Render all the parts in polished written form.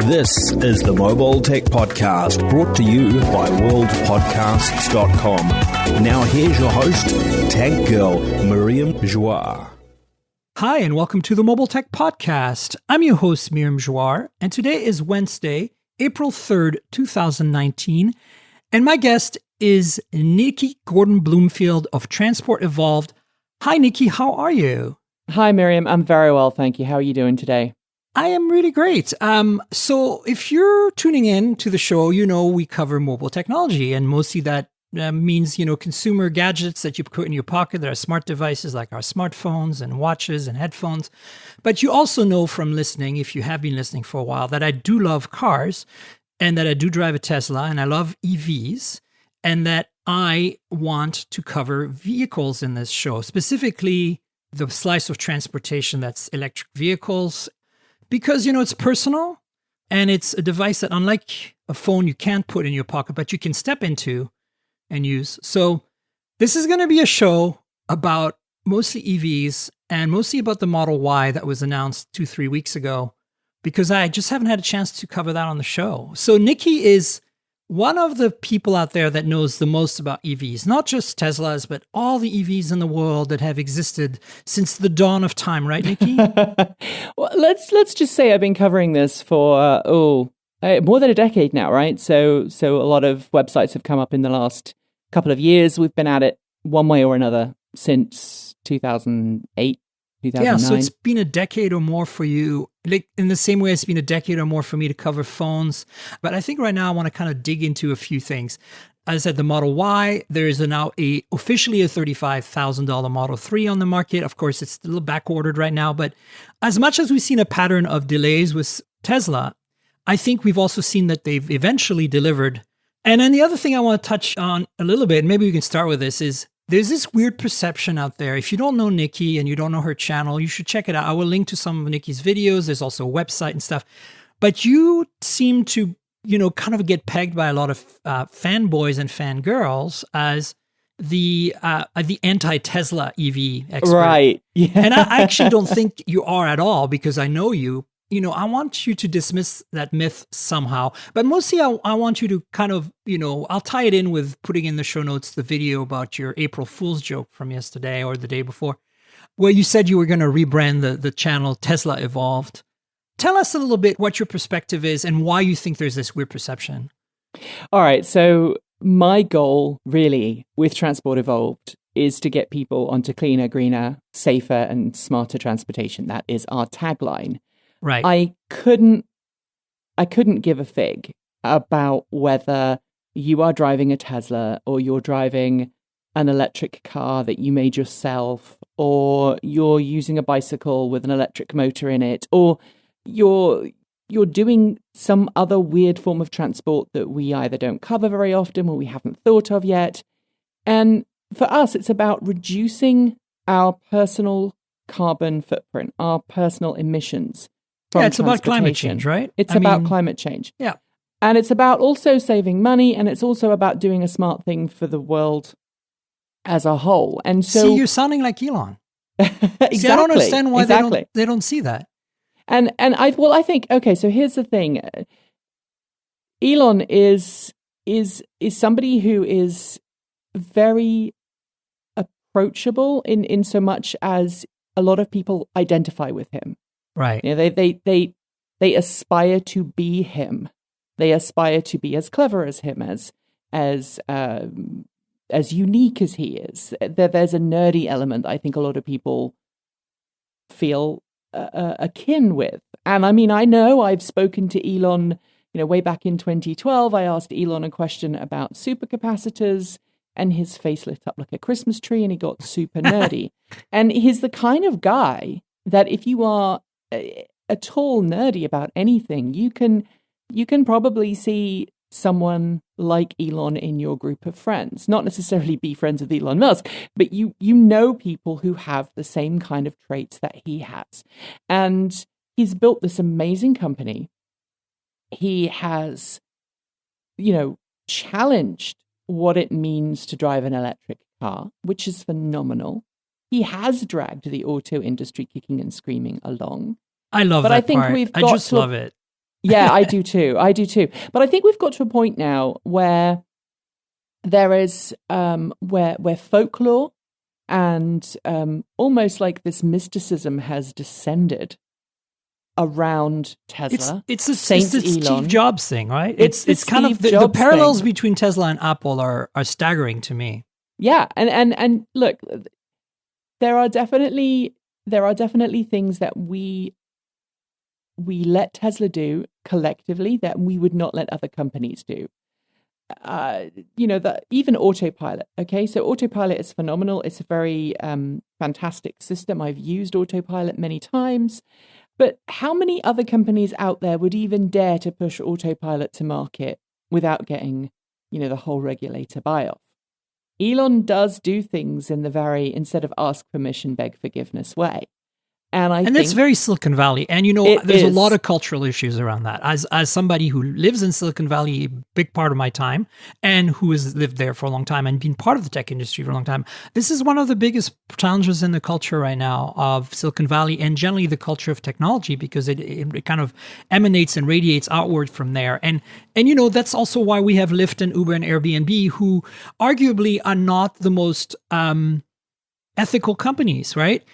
This is the Mobile Tech Podcast, brought to you by worldpodcasts.com. Now here's your host, Tech Girl, Miriam Joire. Hi, and welcome to the Mobile Tech Podcast. I'm your host, Miriam Joire, and today is Wednesday, April 3rd, 2019, and my guest is Nikki Gordon-Bloomfield of Transport Evolved. Hi, Nikki, how are you? Hi, Miriam. I'm very well, thank you. How are you doing today? I am really great. So if you're tuning in to the show, you know we cover mobile technology, and mostly that means, consumer gadgets that you put in your pocket. There are smart devices like our smartphones and watches and headphones. But you also know from listening, if you have been listening for a while, that I do love cars and that I do drive a Tesla and I love EVs and that I want to cover vehicles in this show, specifically the slice of transportation that's electric vehicles. Because, it's personal and it's a device that, unlike a phone, you can't put in your pocket, but you can step into and use. So this is going to be a show about mostly EVs and mostly about the Model Y that was announced 2-3 weeks ago, because I just haven't had a chance to cover that on the show. So Nikki is one of the people out there that knows the most about EVs, not just Teslas, but all the EVs in the world that have existed since the dawn of time, right, Nikki? Well, let's just say I've been covering this for more than a decade now, right? So a lot of websites have come up in the last couple of years. We've been at it one way or another since 2008. 2009. Yeah, so it's been a decade or more for you, like in the same way it's been a decade or more for me to cover phones. But I think right now I want to kind of dig into a few things. As I said, the Model Y, there is now officially a $35,000 Model 3 on the market. Of course, it's a little back-ordered right now. But as much as we've seen a pattern of delays with Tesla, I think we've also seen that they've eventually delivered. And then the other thing I want to touch on a little bit, maybe we can start with this, is there's this weird perception out there. If you don't know Nikki and you don't know her channel, you should check it out. I will link to some of Nikki's videos. There's also a website and stuff. But you seem to, kind of get pegged by a lot of fanboys and fangirls as the anti-Tesla EV expert. Right. Yeah. And I actually don't think you are at all, because I know you. I want you to dismiss that myth somehow, but mostly I want you to kind of, I'll tie it in with putting in the show notes the video about your April Fool's joke from yesterday or the day before, where you said you were going to rebrand the channel Tesla Evolved. Tell us a little bit what your perspective is and why you think there's this weird perception. All right. So my goal really with Transport Evolved is to get people onto cleaner, greener, safer, and smarter transportation. That is our tagline. Right. I couldn't give a fig about whether you are driving a Tesla or you're driving an electric car that you made yourself, or you're using a bicycle with an electric motor in it, or you're doing some other weird form of transport that we either don't cover very often or we haven't thought of yet. And for us, it's about reducing our personal carbon footprint, our personal emissions. Yeah, it's about climate change, right? It's about climate change. Yeah. And it's about also saving money, and it's also about doing a smart thing for the world as a whole. And so, see, you're sounding like Elon. Exactly. See, I don't understand why they don't see that. And I think, okay, so here's the thing. Elon is somebody who is very approachable in so much as a lot of people identify with him. Right. They aspire to be him. They aspire to be as clever as him, as unique as he is. There's a nerdy element I think a lot of people feel akin with. And I mean, I know I've spoken to Elon, way back in 2012. I asked Elon a question about supercapacitors, and his face lit up like a Christmas tree, and he got super nerdy. And he's the kind of guy that if you are at all nerdy about anything, you can probably see someone like Elon in your group of friends. Not necessarily be friends with Elon Musk, but you know people who have the same kind of traits that he has. And he's built this amazing company. He has, challenged what it means to drive an electric car, which is phenomenal. He has dragged the auto industry kicking and screaming along. I love but that I think part. we've I got just love it. Yeah, I do too. But I think we've got to a point now where there is where folklore and almost like this mysticism has descended around Tesla. It's the Steve Jobs thing, right? It's kind of the parallels between Tesla and Apple are staggering to me. Yeah, and look, there are definitely things that we let Tesla do collectively that we would not let other companies do. Even autopilot. Okay, so autopilot is phenomenal. It's a very fantastic system. I've used autopilot many times. But how many other companies out there would even dare to push autopilot to market without getting, the whole regulator buy-off? Elon does do things in the very, instead of ask permission, beg forgiveness way. And I think that's very Silicon Valley. And, there's a lot of cultural issues around that. As somebody who lives in Silicon Valley, a big part of my time, and who has lived there for a long time and been part of the tech industry for a long time, this is one of the biggest challenges in the culture right now of Silicon Valley and generally the culture of technology, because it kind of emanates and radiates outward from there. And that's also why we have Lyft and Uber and Airbnb, who arguably are not the most ethical companies, right?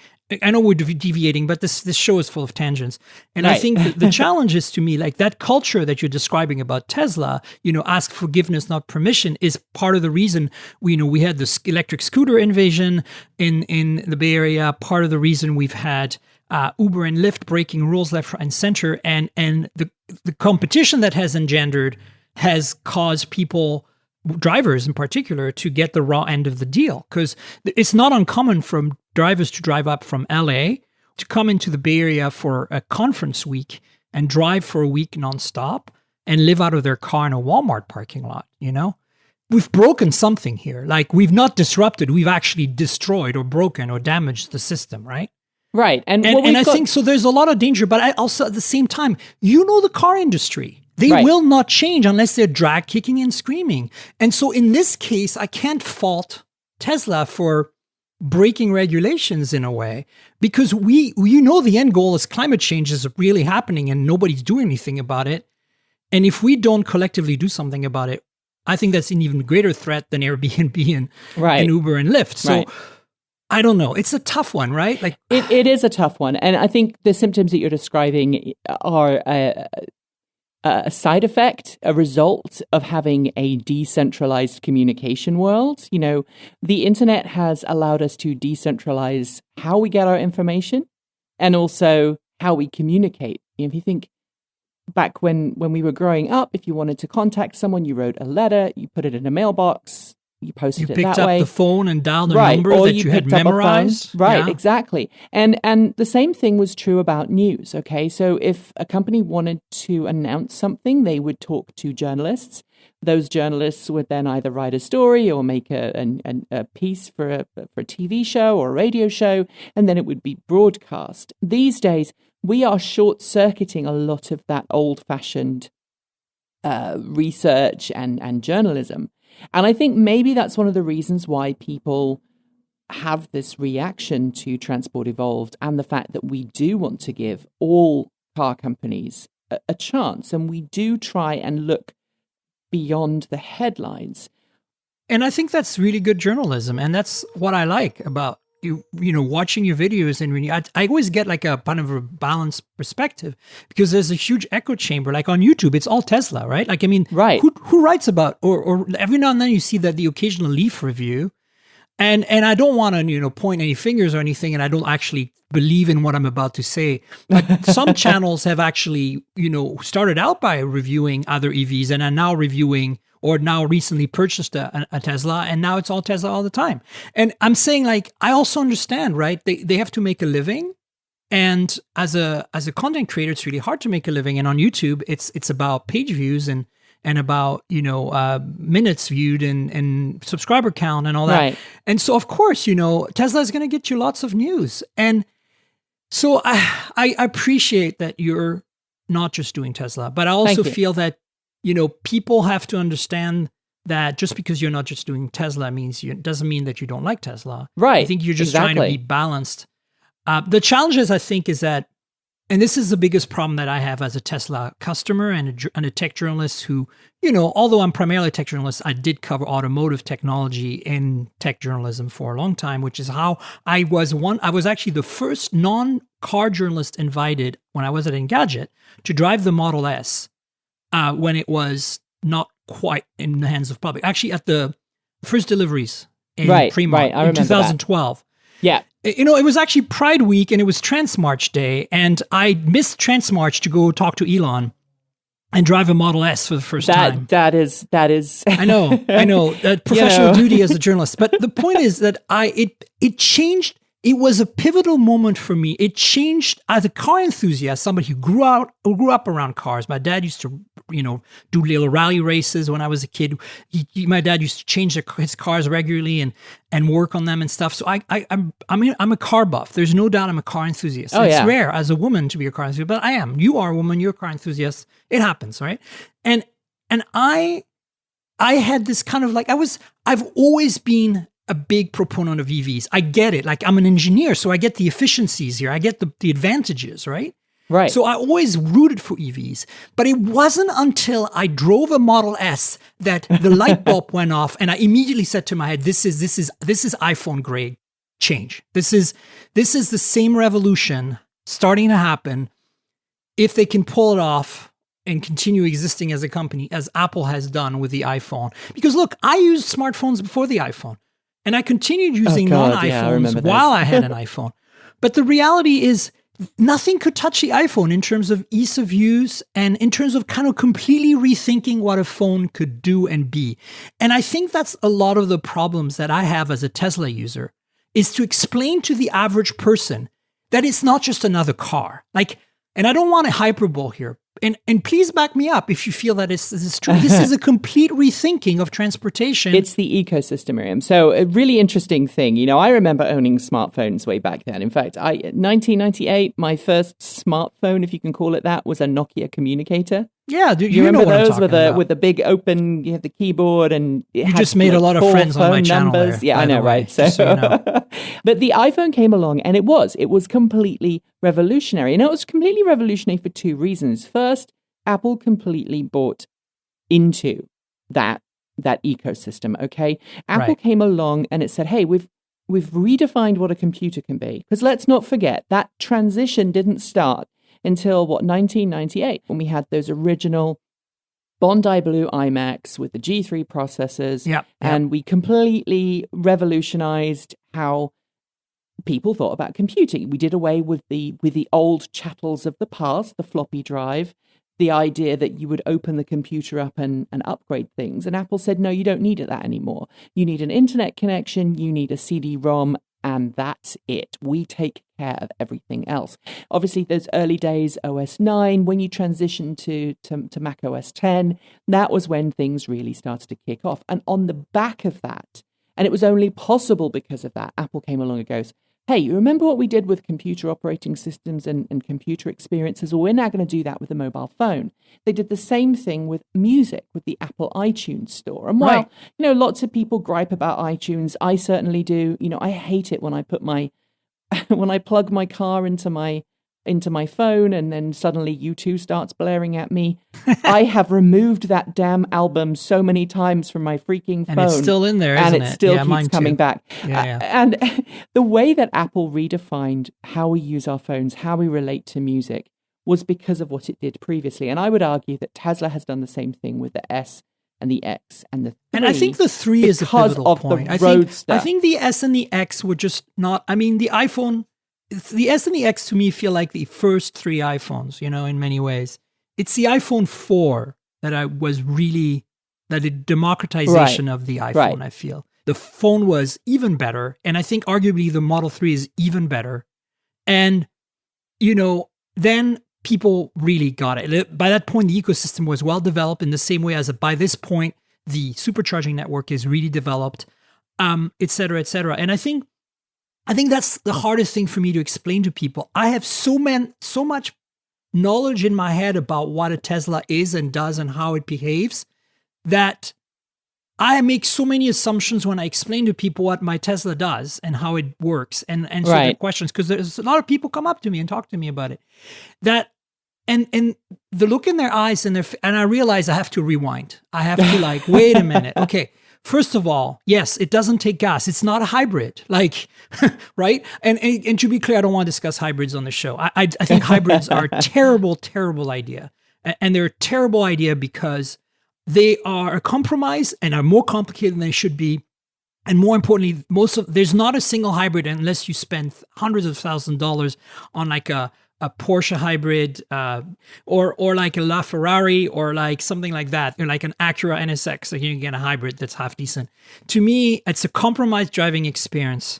I know we're deviating, but this show is full of tangents. And right. I think the challenge is, to me, like that culture that you're describing about Tesla, ask forgiveness, not permission, is part of the reason we had this electric scooter invasion in the Bay Area, part of the reason we've had Uber and Lyft breaking rules left, right, and center. And the competition that has engendered has caused drivers in particular, to get the raw end of the deal. Because it's not uncommon for drivers to drive up from LA to come into the Bay Area for a conference week and drive for a week nonstop and live out of their car in a Walmart parking lot, We've broken something here. Like, we've not disrupted, we've actually destroyed or broken or damaged the system, right? Right. And I think so there's a lot of danger, but I also at the same time, the car industry. They right. will not change unless they're drag kicking and screaming. And so in this case, I can't fault Tesla for breaking regulations in a way, because the end goal is climate change is really happening and nobody's doing anything about it. And if we don't collectively do something about it, I think that's an even greater threat than Airbnb and Uber and Lyft. So I don't know. It's a tough one, right? Like it is a tough one. And I think the symptoms that you're describing are a side effect, a result of having a decentralized communication world. The internet has allowed us to decentralize how we get our information and also how we communicate. If you think back when we were growing up, if you wanted to contact someone, you wrote a letter, you put it in a mailbox, you posted it that way. You picked up the phone and dialed a number that you had memorized. Right, exactly. And the same thing was true about news, okay? So if a company wanted to announce something, they would talk to journalists. Those journalists would then either write a story or make a piece for a TV show or a radio show, and then it would be broadcast. These days, we are short-circuiting a lot of that old-fashioned research and journalism. And I think maybe that's one of the reasons why people have this reaction to Transport Evolved and the fact that we do want to give all car companies a chance. And we do try and look beyond the headlines. And I think that's really good journalism. And that's what I like about watching your videos. And I always get like a kind of a balanced perspective, because there's a huge echo chamber. Like on YouTube, it's all Tesla, right? Like, I mean, right. Who writes about, or every now and then you see that the occasional Leaf review. And I don't want to, point any fingers or anything, and I don't actually believe in what I'm about to say. But some channels have actually, started out by reviewing other EVs and are now reviewing, or now recently purchased a Tesla, and now it's all Tesla all the time. And I'm saying, like, I also understand, right? They have to make a living. And as a content creator, it's really hard to make a living. And on YouTube, it's about page views and about, minutes viewed and subscriber count and all that. Right. And so, of course, Tesla is going to get you lots of news. And so I appreciate that you're not just doing Tesla, but I also feel that, people have to understand that just because you're not just doing Tesla doesn't mean that you don't like Tesla. Right. I think you're just trying to be balanced. The challenge is, I think, is that And this is the biggest problem that I have as a Tesla customer and a tech journalist who, although I'm primarily a tech journalist, I did cover automotive technology in tech journalism for a long time, which is how I was actually the first non-car journalist invited when I was at Engadget to drive the Model S when it was not quite in the hands of public. Actually, at the first deliveries in Fremont in 2012. That. Yeah. It was actually Pride Week and it was Transmarch Day, and I missed Transmarch to go talk to Elon and drive a Model S for the first time. That is. I know. Professional duty as a journalist. But the point is that it changed. It was a pivotal moment for me. It changed as a car enthusiast, somebody who grew up around cars. My dad used to, do little rally races when I was a kid. My dad used to change his cars regularly and work on them and stuff. So I'm a car buff. There's no doubt I'm a car enthusiast. It's rare as a woman to be a car enthusiast, but I am. You are a woman. You're a car enthusiast. It happens, right? And I had this kind of I've always been a big proponent of EVs. I get it. I'm an engineer, so I get the efficiencies here. I get the advantages, right? Right. So I always rooted for EVs. But it wasn't until I drove a Model S that the light bulb went off, and I immediately said to my head, this is iPhone grade change. This is the same revolution starting to happen if they can pull it off and continue existing as a company as Apple has done with the iPhone. Because look, I used smartphones before the iPhone. And I continued using non-iPhones while I had an iPhone. But the reality is nothing could touch the iPhone in terms of ease of use and in terms of kind of completely rethinking what a phone could do and be. And I think that's a lot of the problems that I have as a Tesla user, is to explain to the average person that it's not just another car. And I don't want a hyperbole here. And please back me up if you feel that this is true. This is a complete rethinking of transportation. It's the ecosystem, Miriam. So a really interesting thing. I remember owning smartphones way back then. In fact, 1998, my first smartphone, if you can call it that, was a Nokia communicator. Yeah, do you remember those with with the big open? You have the keyboard, and you just made a lot of friends on my channel. There, yeah, I know, right? So, but the iPhone came along, and it was completely revolutionary, and it was completely revolutionary for two reasons. First, Apple completely bought into that ecosystem. Okay, Apple came along and it said, "Hey, we've redefined what a computer can be." Because let's not forget that transition didn't start until 1998, when we had those original Bondi Blue iMacs with the G3 processors. And we completely revolutionized how people thought about computing. We did away with the old chattels of the past, the floppy drive, the idea that you would open the computer up and upgrade things. And Apple said, no, you don't need that anymore. You need an internet connection, you need a CD-ROM, and that's it. We take care of everything else. Obviously, those early days, OS 9, when you transitioned to Mac OS 10, that was when things really started to kick off. And on the back of that, and it was only possible because of that, Apple came along and goes, hey, you remember what we did with computer operating systems and computer experiences? Well, we're now going to do that with the mobile phone. They did the same thing with music, with the Apple iTunes store. And while, lots of people gripe about iTunes, I certainly do. I hate it when I put when I plug my car into my phone and then suddenly U2 starts blaring at me. I have removed that damn album so many times from my freaking phone. And it's still in there, isn't it? And it still keeps coming back. Yeah. And the way that Apple redefined how we use our phones, how we relate to music, was because of what it did previously. And I would argue that Tesla has done the same thing with the S and the X and the 3. And I think the 3 is a pivotal point. The Roadster. I think the S and the X were just not, the iPhone... The S and the X to me feel like the first 3 iPhones, in many ways. It's the iPhone 4 the democratization of the iPhone, I feel. The phone was even better, and I think arguably the Model 3 is even better. And, then people really got it. By that point, the ecosystem was well developed in the same way as by this point, the supercharging network is really developed, et cetera, et cetera. And I think that's the hardest thing for me to explain to people. I have so much knowledge in my head about what a Tesla is and does and how it behaves that I make so many assumptions when I explain to people what my Tesla does and how it works and answer their Right. questions, because there's a lot of people come up to me and talk to me about it. That and the look in their eyes and I realize I have to rewind. I have to like, wait a minute. Okay. First of all, yes, it doesn't take gas. It's not a hybrid, like, right? And to be clear, I don't want to discuss hybrids on the show. I think hybrids are a terrible, terrible idea. And they're a terrible idea because they are a compromise and are more complicated than they should be. And more importantly, there's not a single hybrid unless you spend hundreds of thousands of dollars on like a Porsche hybrid, or like a LaFerrari, or like something like that, or like an Acura NSX. So you can get a hybrid that's half decent. To me, it's a compromised driving experience.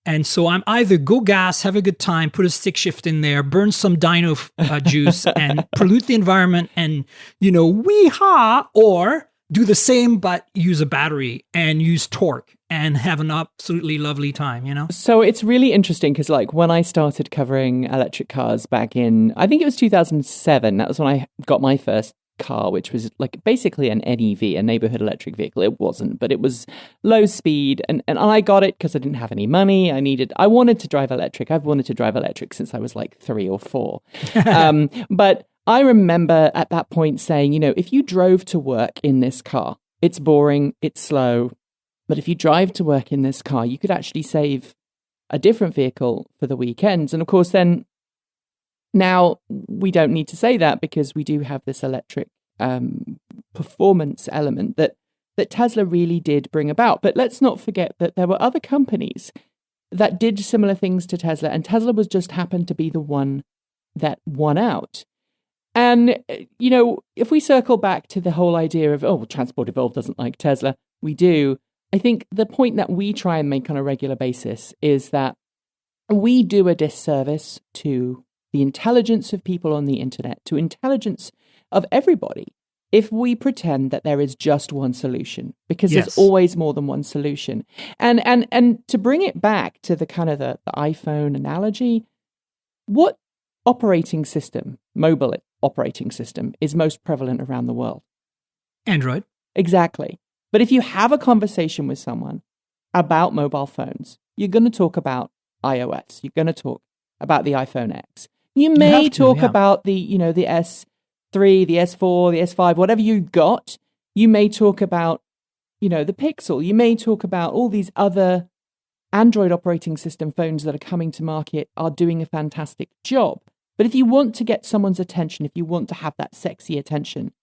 And so I'm either go gas, have a good time, put a stick shift in there, burn some dino juice and pollute the environment and, wee-ha, or do the same but use a battery and use torque and have an absolutely lovely time, So it's really interesting because like when I started covering electric cars back in, I think it was 2007, that was when I got my first car, which was like basically an NEV, a neighborhood electric vehicle. It wasn't, but it was low speed, and I got it because I didn't have any money. I wanted to drive electric. I've wanted to drive electric since I was like 3 or 4. But I remember at that point saying, if you drove to work in this car, it's boring, it's slow, but if you drive to work in this car, you could actually save a different vehicle for the weekends. And of course, then now we don't need to say that because we do have this electric performance element that Tesla really did bring about. But let's not forget that there were other companies that did similar things to Tesla, and Tesla was just happened to be the one that won out. And, if we circle back to the whole idea of, Transport Evolved doesn't like Tesla, we do. I think the point that we try and make on a regular basis is that we do a disservice to the intelligence of people on the internet, to intelligence of everybody, if we pretend that there is just one solution, because there's always more than one solution. And to bring it back to the kind of the iPhone analogy, what operating system, mobile operating system, is most prevalent around the world? Android. Exactly. But if you have a conversation with someone about mobile phones, you're going to talk about iOS. You're going to talk about the iPhone X. You may talk about the S3, the S4, the S5, whatever you got. You may talk about, the Pixel. You may talk about all these other Android operating system phones that are coming to market are doing a fantastic job. But if you want to get someone's attention, if you want to have that sexy attention,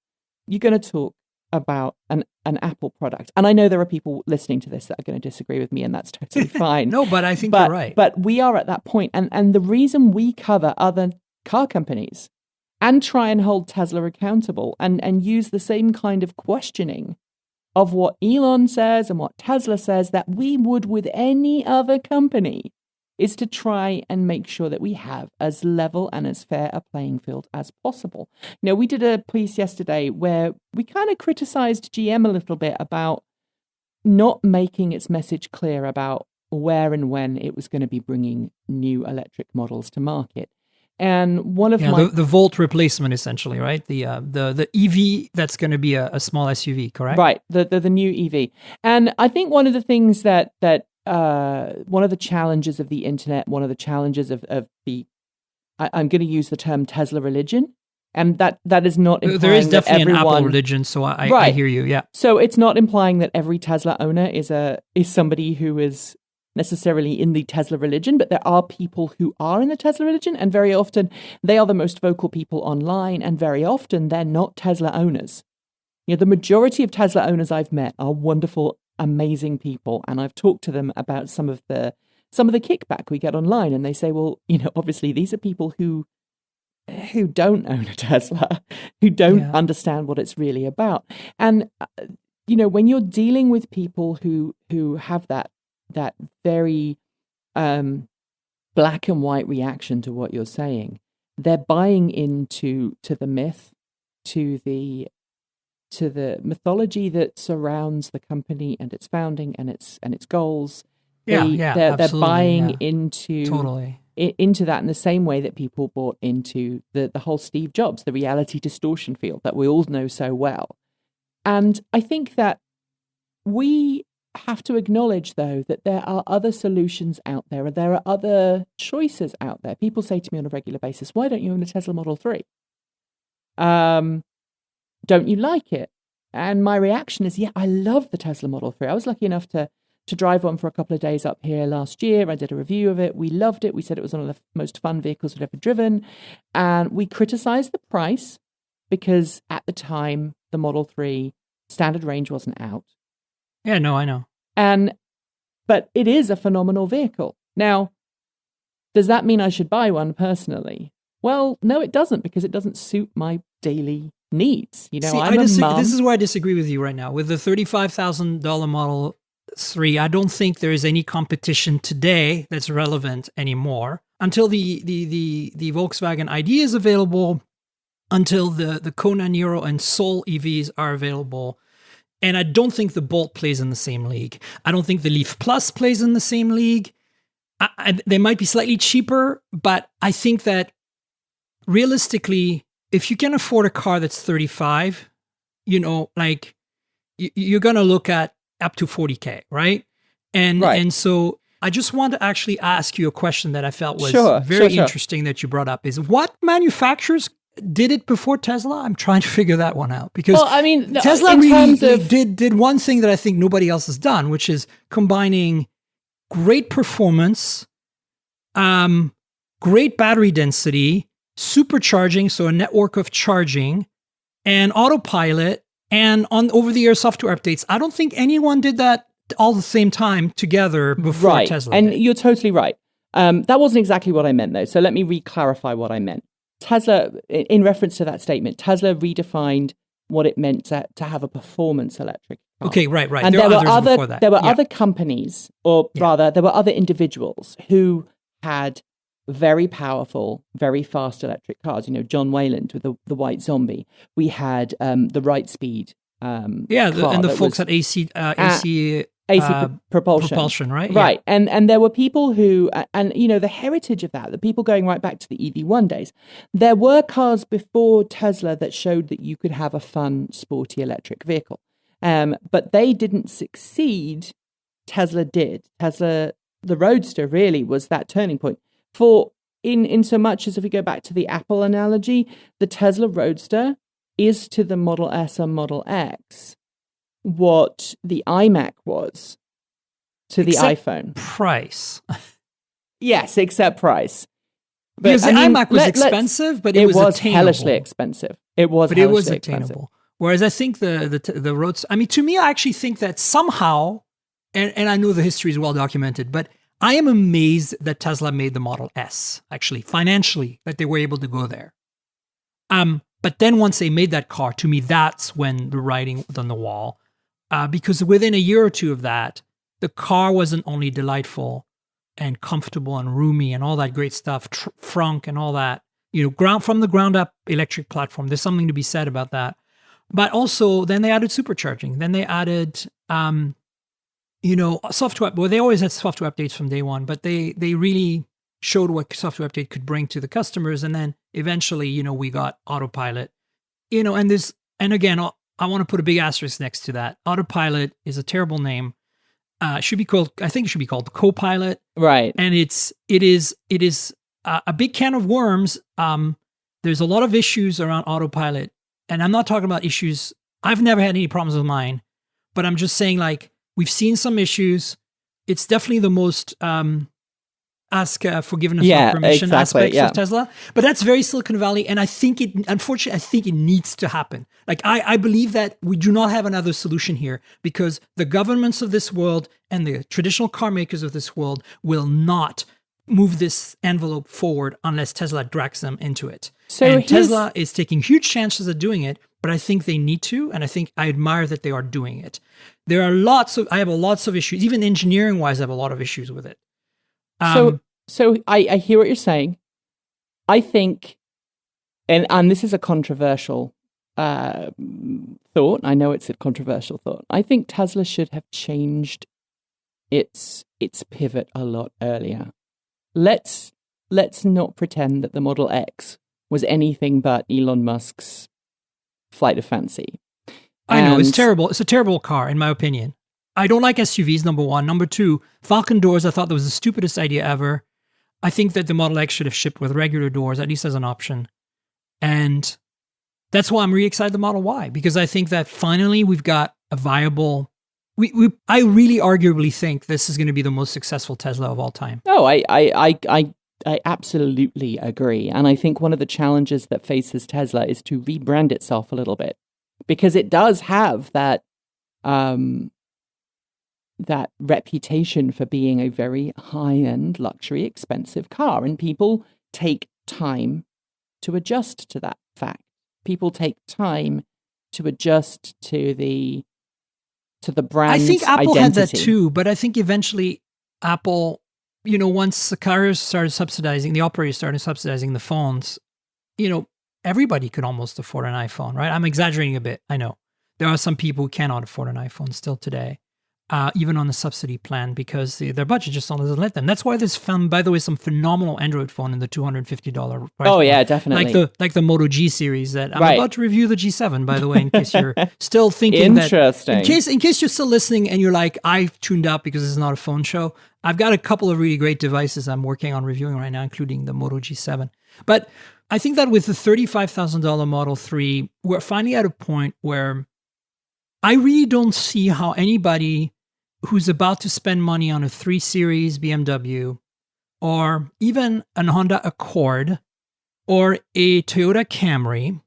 you're going to talk about an Apple product. And I know there are people listening to this that are going to disagree with me, and that's totally fine. No, but I think you're right. But we are at that point. And the reason we cover other car companies and try and hold Tesla accountable and use the same kind of questioning of what Elon says and what Tesla says that we would with any other company is to try and make sure that we have as level and as fair a playing field as possible. We did a piece yesterday where we kind of criticized GM a little bit about not making its message clear about where and when it was going to be bringing new electric models to market. And one of the Volt replacement, essentially, right? The EV that's going to be a small SUV, correct? Right, the new EV. And I think one of the things that one of the challenges of the internet, one of the challenges of the, I'm going to use the term Tesla religion, and that is not implying there is definitely an Apple religion, so I hear you, yeah. So it's not implying that every Tesla owner is somebody who is necessarily in the Tesla religion, but there are people who are in the Tesla religion, and very often they are the most vocal people online, and very often they're not Tesla owners. The majority of Tesla owners I've met are wonderful, amazing people, and I've talked to them about some of the kickback we get online, and they say, well, obviously these are people who don't own a Tesla, who don't understand what it's really about. And when you're dealing with people who have that very black and white reaction to what you're saying, they're buying into the myth, to the mythology that surrounds the company and its founding and its goals. They're buying into that in the same way that people bought into the whole Steve Jobs, the reality distortion field that we all know so well. And I think that we have to acknowledge, though, that there are other solutions out there, and there are other choices out there. People say to me on a regular basis, why don't you own a Tesla Model 3? Don't you like it? And my reaction is, yeah, I love the Tesla Model 3. I was lucky enough to drive one for a couple of days up here last year. I did a review of it. We loved it. We said it was one of the most fun vehicles we'd ever driven. And we criticized the price because at the time, the Model 3 standard range wasn't out. Yeah, no, I know. But it is a phenomenal vehicle. Now, does that mean I should buy one personally? Well, no, it doesn't, because it doesn't suit my daily needs. You know, See, I'm a mom. This is where I disagree with you right now. With the $35,000 Model 3, I don't think there is any competition today that's relevant anymore until the Volkswagen ID is available, until the Kona Niro and Soul EVs are available. And I don't think the Bolt plays in the same league. I don't think the Leaf Plus plays in the same league. They might be slightly cheaper, but I think that realistically, if you can afford a car that's 35, you know, like you're going to look at up to 40K, right? And so I just want to actually ask you a question that I felt was very interesting that you brought up is what manufacturers did it before Tesla? I'm trying to figure that one out because Tesla really did one thing that I think nobody else has done, which is combining great performance, great battery density, supercharging, so a network of charging, and autopilot, and on over-the-air software updates. I don't think anyone did that all at the same time together before Tesla. And you're totally right. That wasn't exactly what I meant, though. So let me re-clarify what I meant. Tesla, in reference to that statement, Tesla redefined what it meant to have a performance electric car. Okay, right. And there were other companies, or rather, there were other individuals who had very powerful, very fast electric cars. You know, John Wayland with the White Zombie. We had the Wrightspeed. And the folks at AC propulsion, right? Right. Yeah. And there were people who, and you know, the heritage of that, the people going right back to the EV1 days, there were cars before Tesla that showed that you could have a fun, sporty electric vehicle. But they didn't succeed. Tesla did. Tesla, the Roadster really was that turning point. For in so much as if we go back to the Apple analogy, the Tesla Roadster is to the Model S and Model X what the iMac was to the iPhone. Price. Yes, except price. But, because the iMac was expensive, but it was attainable. Hellishly expensive. It was attainable. Expensive. Whereas I think the Roadster, I mean, to me, I actually think that somehow, and I know the history is well documented, but I am amazed that Tesla made the Model S, actually, financially, that they were able to go there. But then once they made that car, to me, that's when the writing was on the wall. Because within a year or two of that, the car wasn't only delightful and comfortable and roomy and all that great stuff, frunk and all that, you know, from the ground up electric platform. There's something to be said about that. But also, then they added supercharging. Then they added, software. Well, they always had software updates from day one, but they really showed what software update could bring to the customers. And then eventually, you know, we got autopilot, you know, and again, I want to put a big asterisk next to that. Autopilot is a terrible name. I think it should be called Copilot. Right. And it is a big can of worms. There's a lot of issues around autopilot, and I'm not talking about issues. I've never had any problems with mine, but I'm just saying, like, we've seen some issues. It's definitely the most ask forgiveness or permission aspects of Tesla, but that's very Silicon Valley, and I think it needs to happen. Like, I believe that we do not have another solution here, because the governments of this world and the traditional car makers of this world will not move this envelope forward unless Tesla drags them into it. And Tesla is taking huge chances at doing it, but I think they need to, and I admire that they are doing it. I have lots of issues, even engineering wise, I have a lot of issues with it. So I hear what you're saying. I think, and this is a controversial thought. I know it's a controversial thought. I think Tesla should have changed its pivot a lot earlier. Let's not pretend that the Model X was anything but Elon Musk's flight of fancy. I know, it's terrible. It's a terrible car, in my opinion. I don't like SUVs, number one. Number two, Falcon doors, I thought that was the stupidest idea ever. I think that the Model X should have shipped with regular doors, at least as an option. And that's why I'm really excited the Model Y, because I think that finally we've got a viable... I really arguably think this is going to be the most successful Tesla of all time. Oh, I absolutely agree. And I think one of the challenges that faces Tesla is to rebrand itself a little bit, because it does have that that reputation for being a very high-end, luxury, expensive car. And people take time to adjust to that fact. People take time to adjust to the brand's I think Apple identity. had that too, but I think eventually Apple, once the cars started subsidizing, the operators started subsidizing the phones, everybody could almost afford an iPhone, right? I'm exaggerating a bit, I know. There are some people who cannot afford an iPhone still today, even on the subsidy plan, because their budget just doesn't let them. That's why there's by the way, some phenomenal Android phone in the $250 price. Oh yeah, definitely. Like the Moto G series that I'm Right. about to review the G7, by the way, in case you're still thinking Interesting. in case you're still listening and you're like, I tuned out because this is not a phone show. I've got a couple of really great devices I'm working on reviewing right now, including the Moto G7. But I think that with the $35,000 Model 3, we're finally at a point where I really don't see how anybody who's about to spend money on a 3 Series BMW or even an Honda Accord or a Toyota Camry,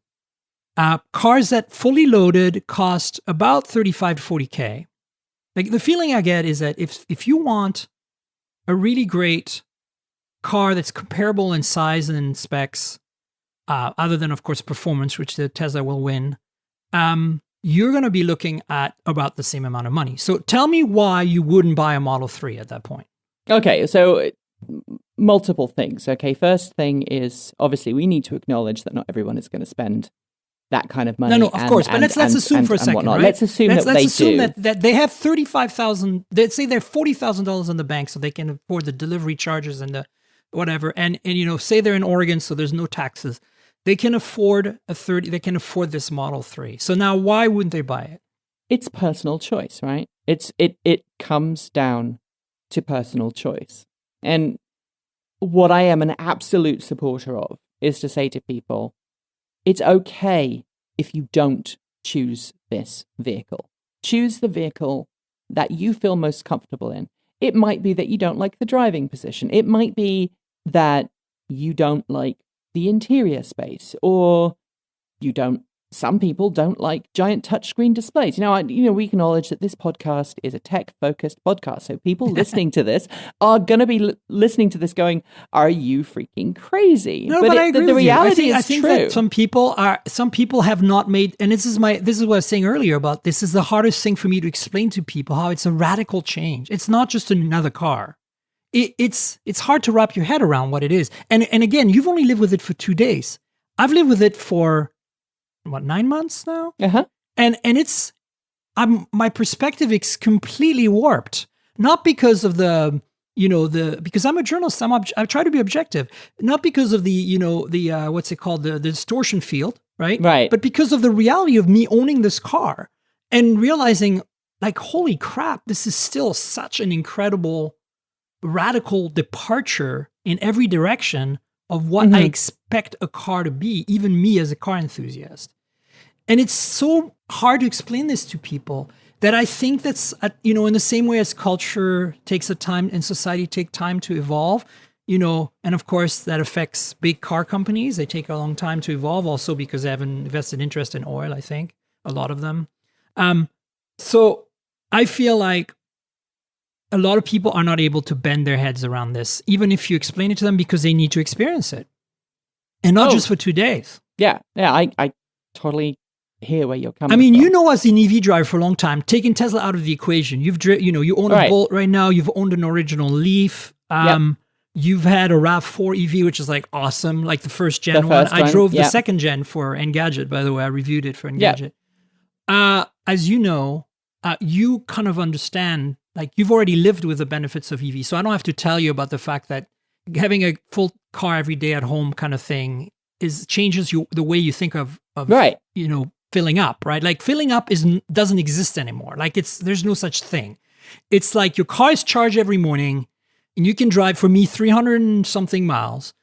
cars that fully loaded cost about 35 to 40K. Like, the feeling I get is that if you want a really great car that's comparable in size and in specs, other than, of course, performance, which the Tesla will win, you're going to be looking at about the same amount of money. So tell me why you wouldn't buy a Model 3 at that point. Okay, so multiple things. Okay, first thing is, obviously, we need to acknowledge that not everyone is going to spend that kind of money. No, of course. But let's assume for a second, right? Let's assume that they do. That they have $35,000. Let's say they're $40,000 in the bank, so they can afford the delivery charges and the whatever. And say they're in Oregon, so there's no taxes. They can afford They can afford this Model 3. So now, why wouldn't they buy it? It's personal choice, right? It comes down to personal choice. And what I am an absolute supporter of is to say to people, it's okay if you don't choose this vehicle. Choose the vehicle that you feel most comfortable in. It might be that you don't like the driving position. It might be that you don't like the interior space, or some people don't like giant touchscreen displays. We acknowledge that this podcast is a tech-focused podcast, so people listening to this are going to be listening to this going, "Are you freaking crazy?" No, but I agree the with you. reality I is think true. that some people have not made, and this is what I was saying earlier about this is the hardest thing for me to explain to people, how it's a radical change. It's not just another car. It's hard to wrap your head around what it is. And again, you've only lived with it for 2 days. I've lived with it for 9 months now? Uh-huh. And it's my perspective is completely warped. Not because of because I'm a journalist, I try to be objective. Not because of the what's it called, the distortion field, right? Right. But because of the reality of me owning this car and realizing, like, holy crap, this is still such an incredible radical departure in every direction of what I expect a car to be, even me as a car enthusiast. And it's so hard to explain this to people that I think that's, in the same way as culture takes a time and society take time to evolve, and of course that affects big car companies. They take a long time to evolve also because they have an invested interest in oil, I think, a lot of them. So I feel like a lot of people are not able to bend their heads around this, even if you explain it to them, because they need to experience it. And not just for 2 days. Yeah, I totally hear where you're coming from. I mean, as an EV driver for a long time, taking Tesla out of the equation, you own a Bolt right now, you've owned an original Leaf, you've had a RAV4 EV, which is like awesome, like the first gen one. I drove the second gen for Engadget, by the way. I reviewed it for Engadget. As you know, you kind of understand, like, you've already lived with the benefits of EV. So I don't have to tell you about the fact that having a full car every day at home kind of thing changes the way you think of right. filling up, right? Like filling up doesn't exist anymore. Like there's no such thing. It's like your car is charged every morning and you can drive, for me, 300 and something miles.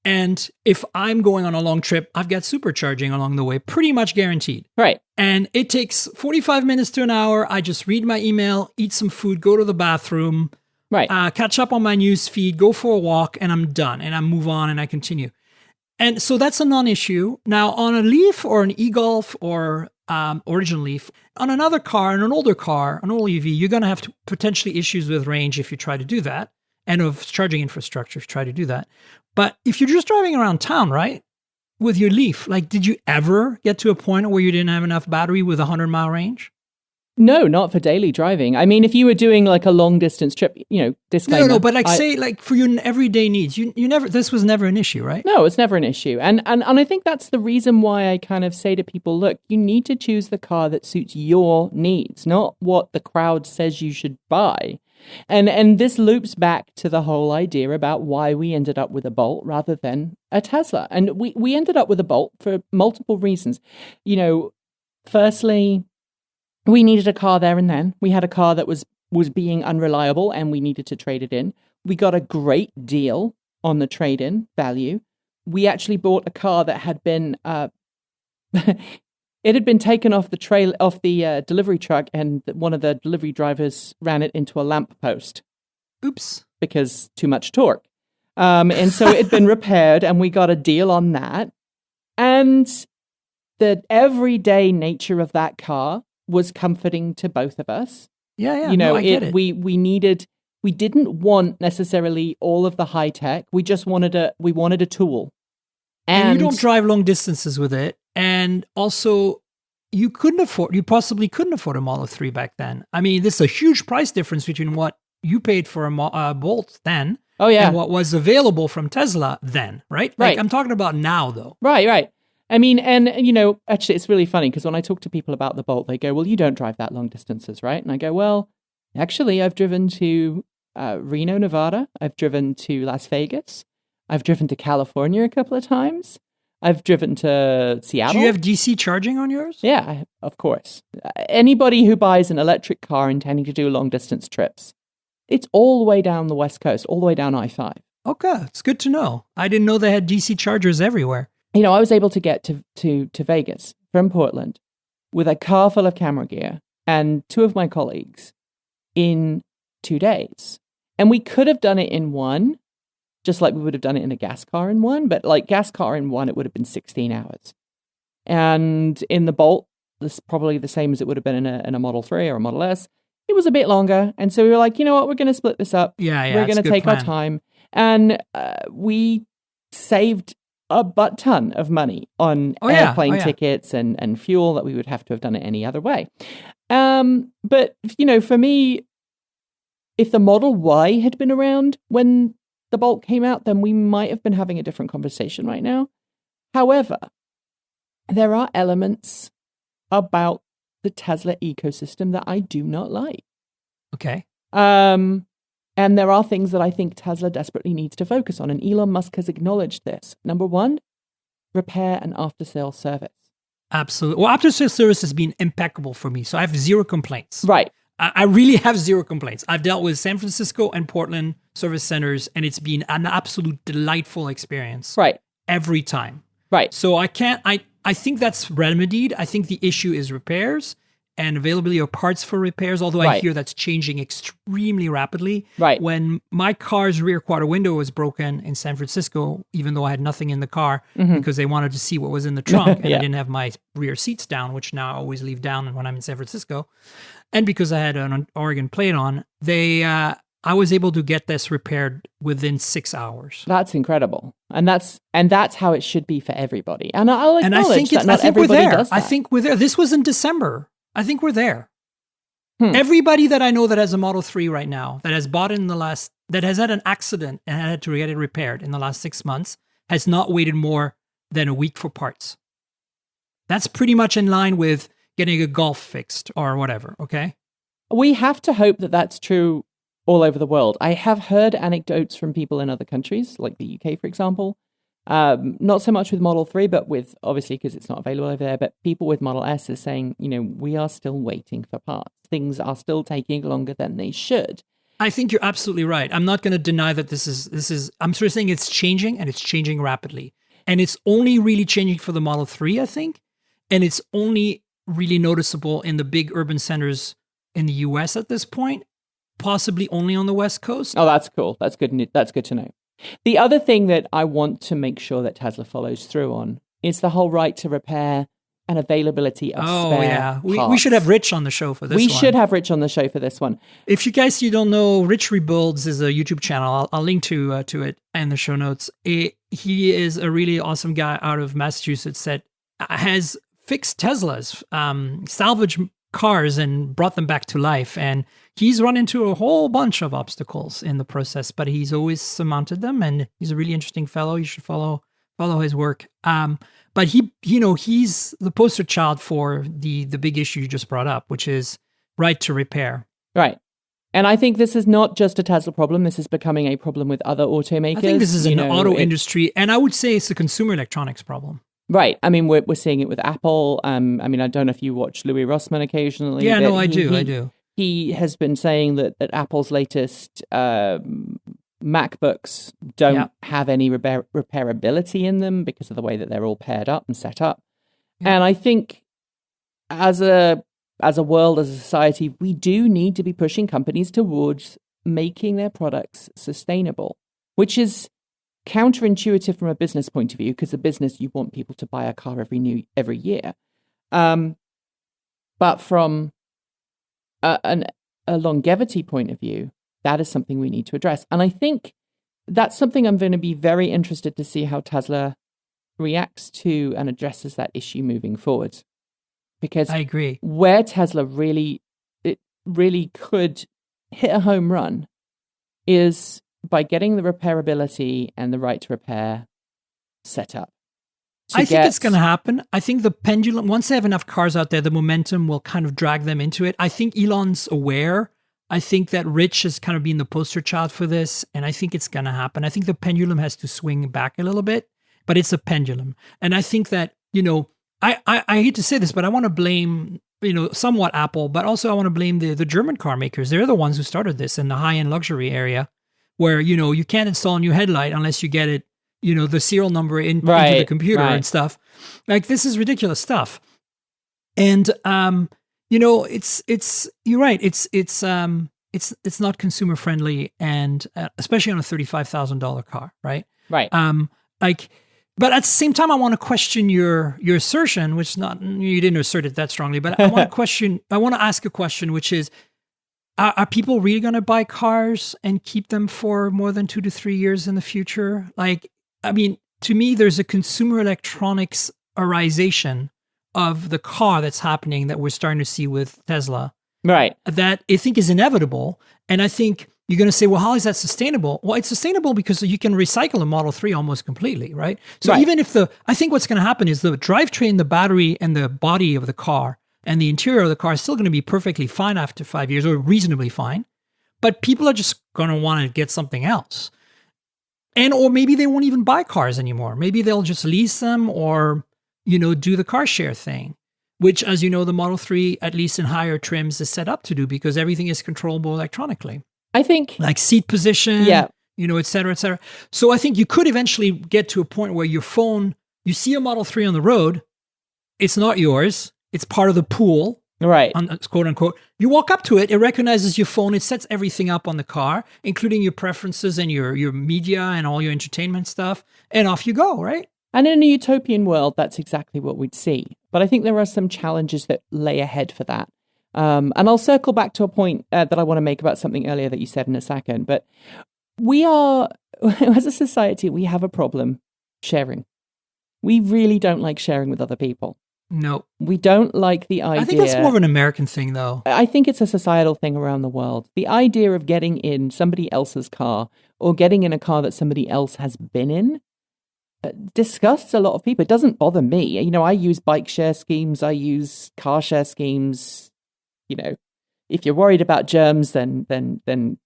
And if I'm going on a long trip, I've got supercharging along the way, pretty much guaranteed. Right. And it takes 45 minutes to an hour. I just read my email, eat some food, go to the bathroom, Right. Catch up on my news feed, go for a walk, and I'm done. And I move on and I continue. And so that's a non-issue. Now, on a Leaf or an e-Golf or original Leaf, on another car, an older car, an old EV, you're going to have potentially issues with range if you try to do that, and of charging infrastructure if you try to do that. But if you're just driving around town, right, with your Leaf, like, did you ever get to a point where you didn't have enough battery with a 100-mile range? No, not for daily driving. I mean, if you were doing like a long distance trip, disclaimer. No, but say like for your everyday needs, you never, this was never an issue, right? No, it's never an issue. And I think that's the reason why I kind of say to people, look, you need to choose the car that suits your needs, not what the crowd says you should buy. And this loops back to the whole idea about why we ended up with a Bolt rather than a Tesla. And we ended up with a Bolt for multiple reasons. Firstly, we needed a car there and then. We had a car that was being unreliable and we needed to trade it in. We got a great deal on the trade-in value. We actually bought a car that had been it had been taken off the delivery truck, and one of the delivery drivers ran it into a lamp post. Oops. Because too much torque. And so it had been repaired and we got a deal on that. And the everyday nature of that car was comforting to both of us. Yeah. I get it. We didn't want necessarily all of the high tech. We just wanted a tool. And you don't drive long distances with it. And also, you possibly couldn't afford a Model 3 back then. I mean, there's a huge price difference between what you paid for a Bolt then and what was available from Tesla then, right? Like, I'm talking about now, though. Right. I mean, and, actually, it's really funny because when I talk to people about the Bolt, they go, well, you don't drive that long distances, right? And I go, well, actually, I've driven to Reno, Nevada. I've driven to Las Vegas. I've driven to California a couple of times. I've driven to Seattle. Do you have DC charging on yours? Yeah, of course. Anybody who buys an electric car intending to do long distance trips, it's all the way down the West Coast, all the way down I-5. Okay, it's good to know. I didn't know they had DC chargers everywhere. I was able to get to Vegas from Portland with a car full of camera gear and two of my colleagues in 2 days. And we could have done it in one, just like we would have done it in a gas car in one, but like gas car in one, it would have been 16 hours. And in the Bolt, this is probably the same as it would have been in a Model 3 or a Model S. It was a bit longer. And so we were like, you know what, we're going to split this up. Yeah, we're going to take our time. And we saved a butt ton of money on airplane tickets and fuel that we would have to have done it any other way. But, for me, if the Model Y had been around when the Bolt came out, then we might have been having a different conversation right now. However, there are elements about the Tesla ecosystem that I do not like. Okay. And there are things that I think Tesla desperately needs to focus on, and Elon Musk has acknowledged this. Number one, repair and after-sales service. Absolutely. Well, after-sales service has been impeccable for me, so I have zero complaints. Right. I really have zero complaints. I've dealt with San Francisco and Portland service centers, and it's been an absolute delightful experience. Right. Every time. Right. So I think that's remedied. I think the issue is repairs and availability of parts for repairs, although I hear that's changing extremely rapidly. Right. When my car's rear quarter window was broken in San Francisco, even though I had nothing in the car because they wanted to see what was in the trunk, and I didn't have my rear seats down, which now I always leave down when I'm in San Francisco, and because I had an Oregon plate on, I was able to get this repaired within 6 hours. That's incredible. And that's how it should be for everybody. And I'll acknowledge that not everybody does that. I think we're there. This was in December. I think we're there. Everybody that I know that has a Model 3 right now, that has bought that has had an accident and had to get it repaired in the last 6 months, has not waited more than a week for parts. That's pretty much in line with getting a Golf fixed or whatever, okay? We have to hope that that's true all over the world. I have heard anecdotes from people in other countries, like the UK, for example, Not so much with Model 3, but with, obviously, because it's not available over there, but people with Model S are saying, we are still waiting for parts. Things are still taking longer than they should. I think you're absolutely right. I'm not going to deny that this is, I'm sort of saying it's changing, and it's changing rapidly. And it's only really changing for the Model 3, I think. And it's only really noticeable in the big urban centers in the US at this point, possibly only on the West Coast. Oh, that's cool. That's good. That's good to know. The other thing that I want to make sure that Tesla follows through on is the whole right to repair and availability of spare parts. We should have Rich on the show for this one. We should have Rich on the show for this one. If you don't know, Rich Rebuilds is a YouTube channel. I'll link to it in the show notes. He is a really awesome guy out of Massachusetts that has fixed Teslas, salvaged cars and brought them back to life. And he's run into a whole bunch of obstacles in the process, but he's always surmounted them. And he's a really interesting fellow. You should follow his work. But he's the poster child for the big issue you just brought up, which is right to repair. Right. And I think this is not just a Tesla problem. This is becoming a problem with other automakers. I think this is an auto industry, and I would say it's a consumer electronics problem. Right. I mean, we're seeing it with Apple. I mean, I don't know if you watch Louis Rossmann occasionally. Yeah, no, I do. He has been saying that Apple's latest MacBooks don't have any repairability in them because of the way that they're all paired up and set up. Yeah. And I think as a world, as a society, we do need to be pushing companies towards making their products sustainable, which is counterintuitive from a business point of view, because a business, you want people to buy a car every year. But from a longevity point of view, that is something we need to address. And I think that's something I'm going to be very interested to see how Tesla reacts to and addresses that issue moving forward. Because I agree. Where Tesla really could hit a home run is by getting the repairability and the right to repair set up. I think it's going to happen. I think the pendulum, once they have enough cars out there, the momentum will kind of drag them into it. I think Elon's aware. I think that Rich has kind of been the poster child for this, and I think it's going to happen. I think the pendulum has to swing back a little bit, but it's a pendulum. And I think that, I hate to say this, but I want to blame, somewhat Apple, but also I want to blame the German car makers. They're the ones who started this in the high-end luxury area where, you can't install a new headlight unless you get it, the serial number into the computer and stuff. Like, this is ridiculous stuff. And, it's you're right. It's not consumer friendly, and especially on a $35,000 car, right? Right. But at the same time, I want to question your assertion, which you didn't assert it that strongly, but I want to ask a question, which is, are people really going to buy cars and keep them for more than 2 to 3 years in the future? To me, there's a consumer electronics-arization of the car that's happening that we're starting to see with Tesla. Right. That I think is inevitable. And I think you're going to say, well, how is that sustainable? Well, it's sustainable because you can recycle a Model 3 almost completely, right? So even if I think what's going to happen is the drivetrain, the battery, and the body of the car and the interior of the car is still going to be perfectly fine after 5 years, or reasonably fine. But people are just going to want to get something else. Or maybe they won't even buy cars anymore. Maybe they'll just lease them or, do the car share thing, which, as you know, the Model 3, at least in higher trims, is set up to do because everything is controllable electronically. I think, like seat position, et cetera, et cetera. So I think you could eventually get to a point where your phone, you see a Model 3 on the road, it's not yours, it's part of the pool, right? Quote unquote. You walk up to it, it recognizes your phone, it sets everything up on the car, including your preferences and your media and all your entertainment stuff, and off you go, right? And in a utopian world, that's exactly what we'd see. But I think there are some challenges that lay ahead for that. And I'll circle back to a point that I want to make about something earlier that you said in a second. But we are, as a society, we have a problem sharing. We really don't like sharing with other people. No. We don't like the idea. I think that's more of an American thing, though. I think it's a societal thing around the world. The idea of getting in somebody else's car or getting in a car that somebody else has been in disgusts a lot of people. It doesn't bother me. I use bike share schemes. I use car share schemes. If you're worried about germs, then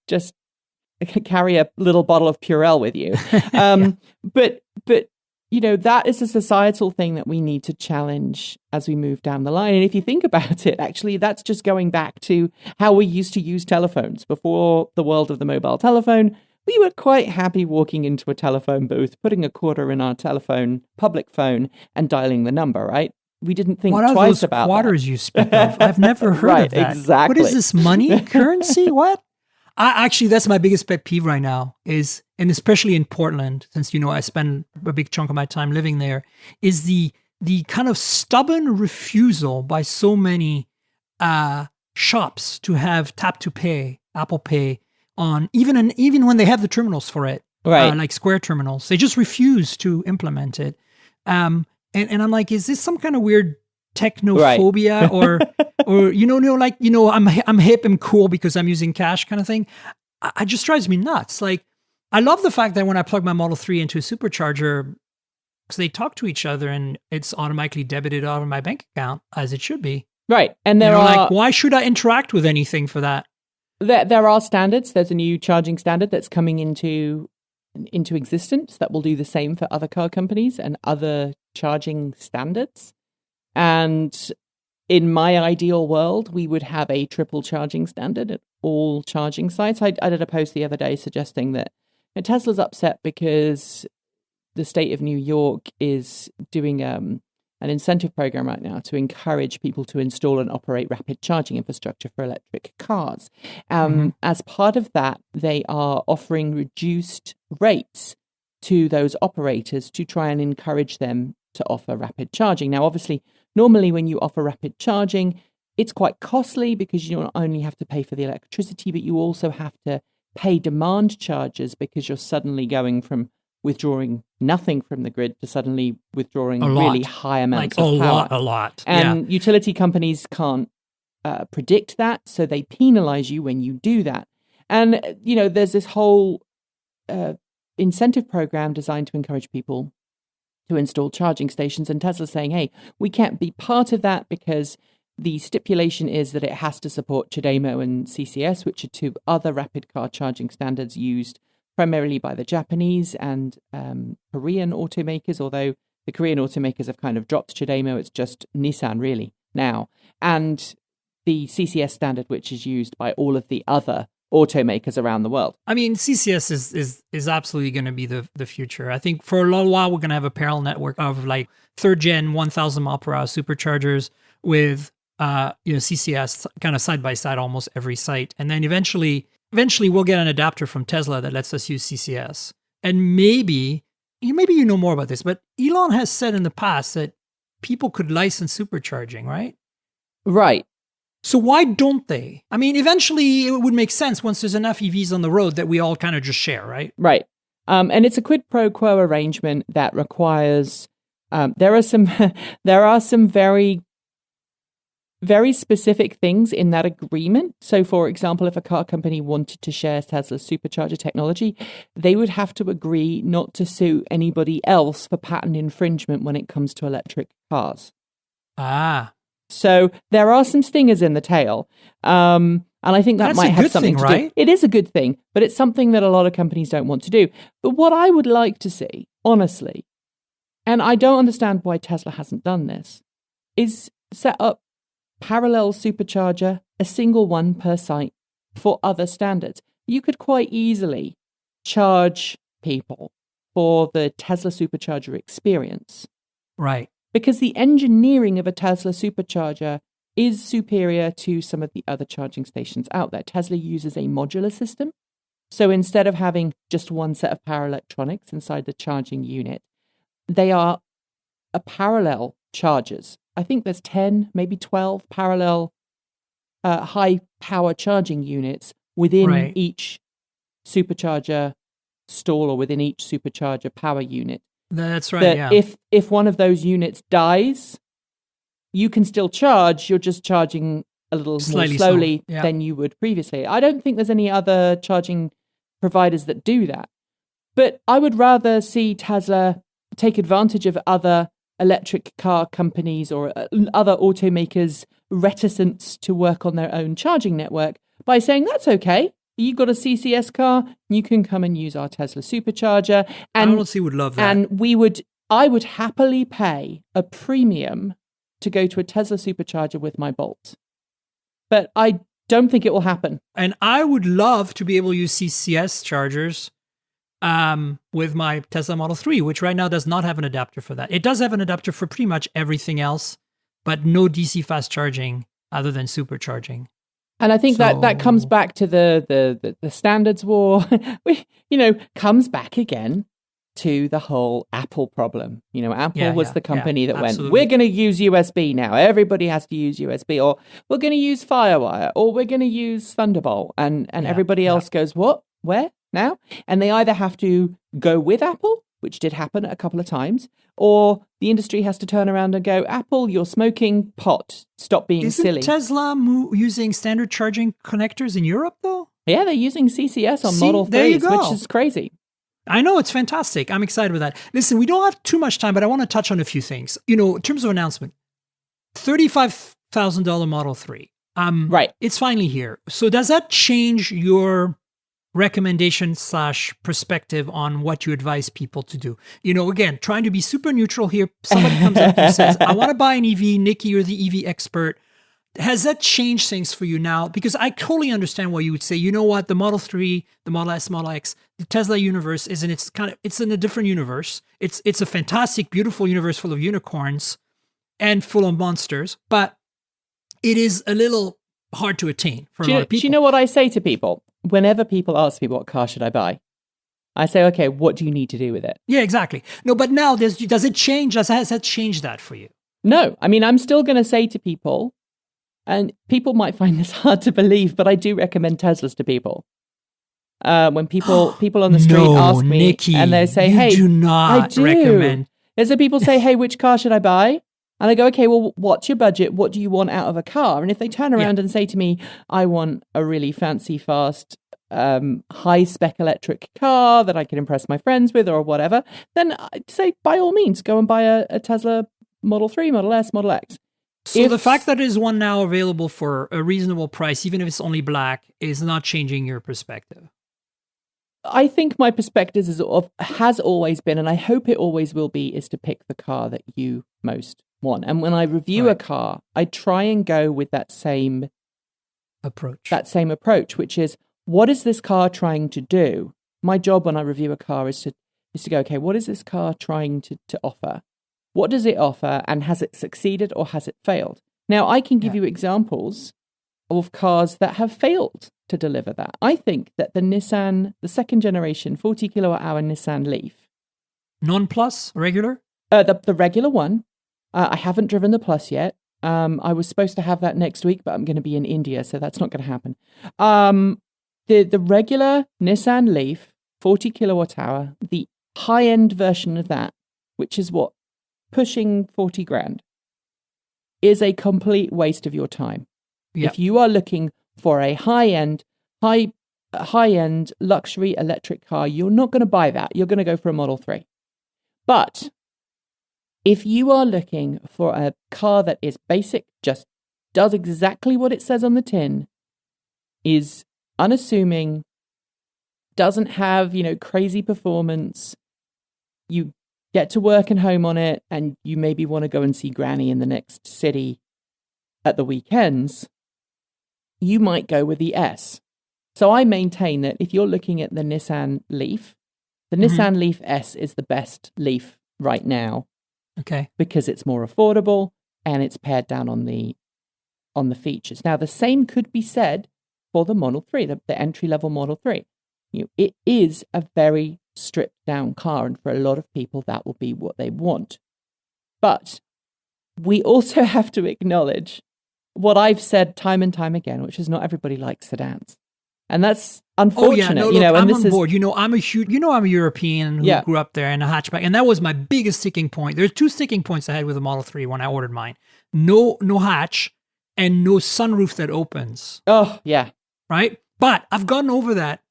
just carry a little bottle of Purell with you. But that is a societal thing that we need to challenge as we move down the line. And if you think about it, actually, that's just going back to how we used to use telephones. Before the world of the mobile telephone, we were quite happy walking into a telephone booth, putting a quarter in our public phone, and dialing the number, right? We didn't think twice about what are those quarters you speak of? I've never heard of that. Exactly. What is this, money? Currency? What? Actually, that's my biggest pet peeve right now and especially in Portland, since, I spend a big chunk of my time living there, is the kind of stubborn refusal by so many shops to have tap to pay, Apple Pay, on even when they have the terminals for it, right? Like Square terminals, they just refuse to implement it. And I'm like, is this some kind of weird technophobia, right? or I'm hip and cool because I'm using cash kind of thing? It just drives me nuts. Like, I love the fact that when I plug my Model 3 into a supercharger, because they talk to each other and it's automatically debited out of my bank account as it should be. Right. And there are like, why should I interact with anything for that? There are standards. There's a new charging standard that's coming into existence that will do the same for other car companies and other charging standards. And in my ideal world, we would have a triple charging standard at all charging sites. I did a post the other day suggesting that Tesla's upset because the state of New York is doing an incentive program right now to encourage people to install and operate rapid charging infrastructure for electric cars. As part of that, they are offering reduced rates to those operators to try and encourage them to offer rapid charging. Now, obviously, normally when you offer rapid charging, it's quite costly because you not only have to pay for the electricity, but you also have to pay demand charges because you're suddenly going from withdrawing nothing from the grid to suddenly withdrawing really high amounts of power. A lot. And utility companies can't predict that, so they penalize you when you do that. And, there's this whole incentive program designed to encourage people to install charging stations, and Tesla's saying, hey, we can't be part of that because the stipulation is that it has to support CHAdeMO and CCS, which are two other rapid car charging standards used primarily by the Japanese and Korean automakers, although the Korean automakers have kind of dropped CHAdeMO. It's just Nissan really now. And the CCS standard, which is used by all of the other automakers around the world. I mean, CCS is absolutely going to be the future. I think for a little while, we're going to have a parallel network of like third gen 1,000 mile per hour superchargers with CCS kind of side by side almost every site. And then eventually we'll get an adapter from Tesla that lets us use CCS. And maybe you know more about this, but Elon has said in the past that people could license supercharging, right? Right. So why don't they? I mean, eventually it would make sense once there's enough EVs on the road that we all kind of just share, right? Right. And it's a quid pro quo arrangement that requires, there are some very, very specific things in that agreement. So, for example, if a car company wanted to share Tesla's supercharger technology, they would have to agree not to sue anybody else for patent infringement when it comes to electric cars. So there are some stingers in the tail. And I think that might have something to do. It is a good thing, but it's something that a lot of companies don't want to do. But what I would like to see, honestly, and I don't understand why Tesla hasn't done this, is set up parallel supercharger, a single one per site for other standards. You could quite easily charge people for the Tesla supercharger experience. Right. Because the engineering of a Tesla supercharger is superior to some of the other charging stations out there. Tesla uses a modular system. So instead of having just one set of power electronics inside the charging unit, they are a parallel chargers. I think there's 10, maybe 12 parallel high power charging units within each supercharger stall or within each supercharger power unit. That's right, If one of those units dies, you can still charge. You're just charging a little more slowly than you would previously. I don't think there's any other charging providers that do that. But I would rather see Tesla take advantage of other electric car companies or other automakers' reticence to work on their own charging network by saying, that's okay. You've got a CCS car, you can come and use our Tesla supercharger. And I honestly would love that. And we would I would happily pay a premium to go to a Tesla supercharger with my Bolt. But I don't think it will happen. And I would love to be able to use CCS chargers with my Tesla Model 3, which right now does not have an adapter for that. It does have an adapter for pretty much everything else, but no DC fast charging other than supercharging. And I think that comes back to the standards war. Comes back again to the whole Apple problem. Apple was the company that went, we're going to use USB now. Everybody has to use USB, or we're going to use Firewire, or we're going to use Thunderbolt. And everybody else goes, what? Where? Now? And they either have to go with Apple, which did happen a couple of times, or the industry has to turn around and go, Apple, you're smoking pot. Stop being silly. Isn't Tesla using standard charging connectors in Europe, though? Yeah, they're using CCS on Model 3s, which is crazy. I know, it's fantastic. I'm excited with that. Listen, we don't have too much time, but I want to touch on a few things. In terms of announcement, $35,000 Model 3. Right. It's finally here. So does that change your recommendation / perspective on what you advise people to do? Again, trying to be super neutral here. Somebody comes up and says, I want to buy an EV. Nikki, you're the EV expert. Has that changed things for you now? Because I totally understand why you would say, you know what, the Model 3, the Model S, Model X, the Tesla universe it's in a different universe. It's a fantastic, beautiful universe full of unicorns and full of monsters, but it is a little hard to attain for a lot of people. Do you know what I say to people? Whenever people ask me, what car should I buy? I say, okay, what do you need to do with it? Yeah, exactly. No, but now does it change? Has that changed that for you? No. I mean, I'm still going to say to people, and people might find this hard to believe, but I do recommend Teslas to people. When people on the street ask me, Nikki, and they say, "Hey, do not I do recommend." And so people say, "Hey, which car should I buy?" And I go, "Okay, well, what's your budget? What do you want out of a car?" And if they turn around and say to me, "I want a really fancy, fast, high-spec electric car that I can impress my friends with, or whatever," then I'd say, by all means, go and buy a Tesla Model 3, Model S, Model X. So the fact that there's one now available for a reasonable price, even if it's only black, is not changing your perspective. I think my perspective has always been, and I hope it always will be, is to pick the car that you most want. And when I review a car, I try and go with that same approach, which is, what is this car trying to do? My job when I review a car is to go, okay, what is this car trying to offer? What does it offer, and has it succeeded or has it failed? Now, I can give you examples of cars that have failed to deliver that. I think that the second generation 40 kilowatt hour Nissan Leaf. Non-Plus, regular? The regular one. I haven't driven the Plus yet. I was supposed to have that next week, but I'm going to be in India, so that's not going to happen. The regular Nissan Leaf, 40 kilowatt hour, the high-end version of that, which is pushing 40 grand, is a complete waste of your time. Yep. If you are looking for a high-end luxury electric car, you're not going to buy that. You're going to go for a Model 3. But if you are looking for a car that is basic, just does exactly what it says on the tin, is unassuming, doesn't have, crazy performance, you get to work and home on it, and you maybe want to go and see Granny in the next city at the weekends, you might go with the S. So I maintain that if you're looking at the Nissan Leaf, the Nissan Leaf S is the best Leaf right now. Okay. Because it's more affordable and it's pared down on the features. Now, the same could be said for the Model 3, the entry-level Model 3. It is a very stripped down car, and for a lot of people that will be what they want. But we also have to acknowledge what I've said time and time again, which is not everybody likes sedans. And that's unfortunate. I'm on board. I'm a European who grew up there in a hatchback, and that was my biggest sticking point. There's two sticking points I had with the Model 3 when I ordered mine. No hatch and no sunroof that opens. Oh, yeah. Right? But I've gotten over that.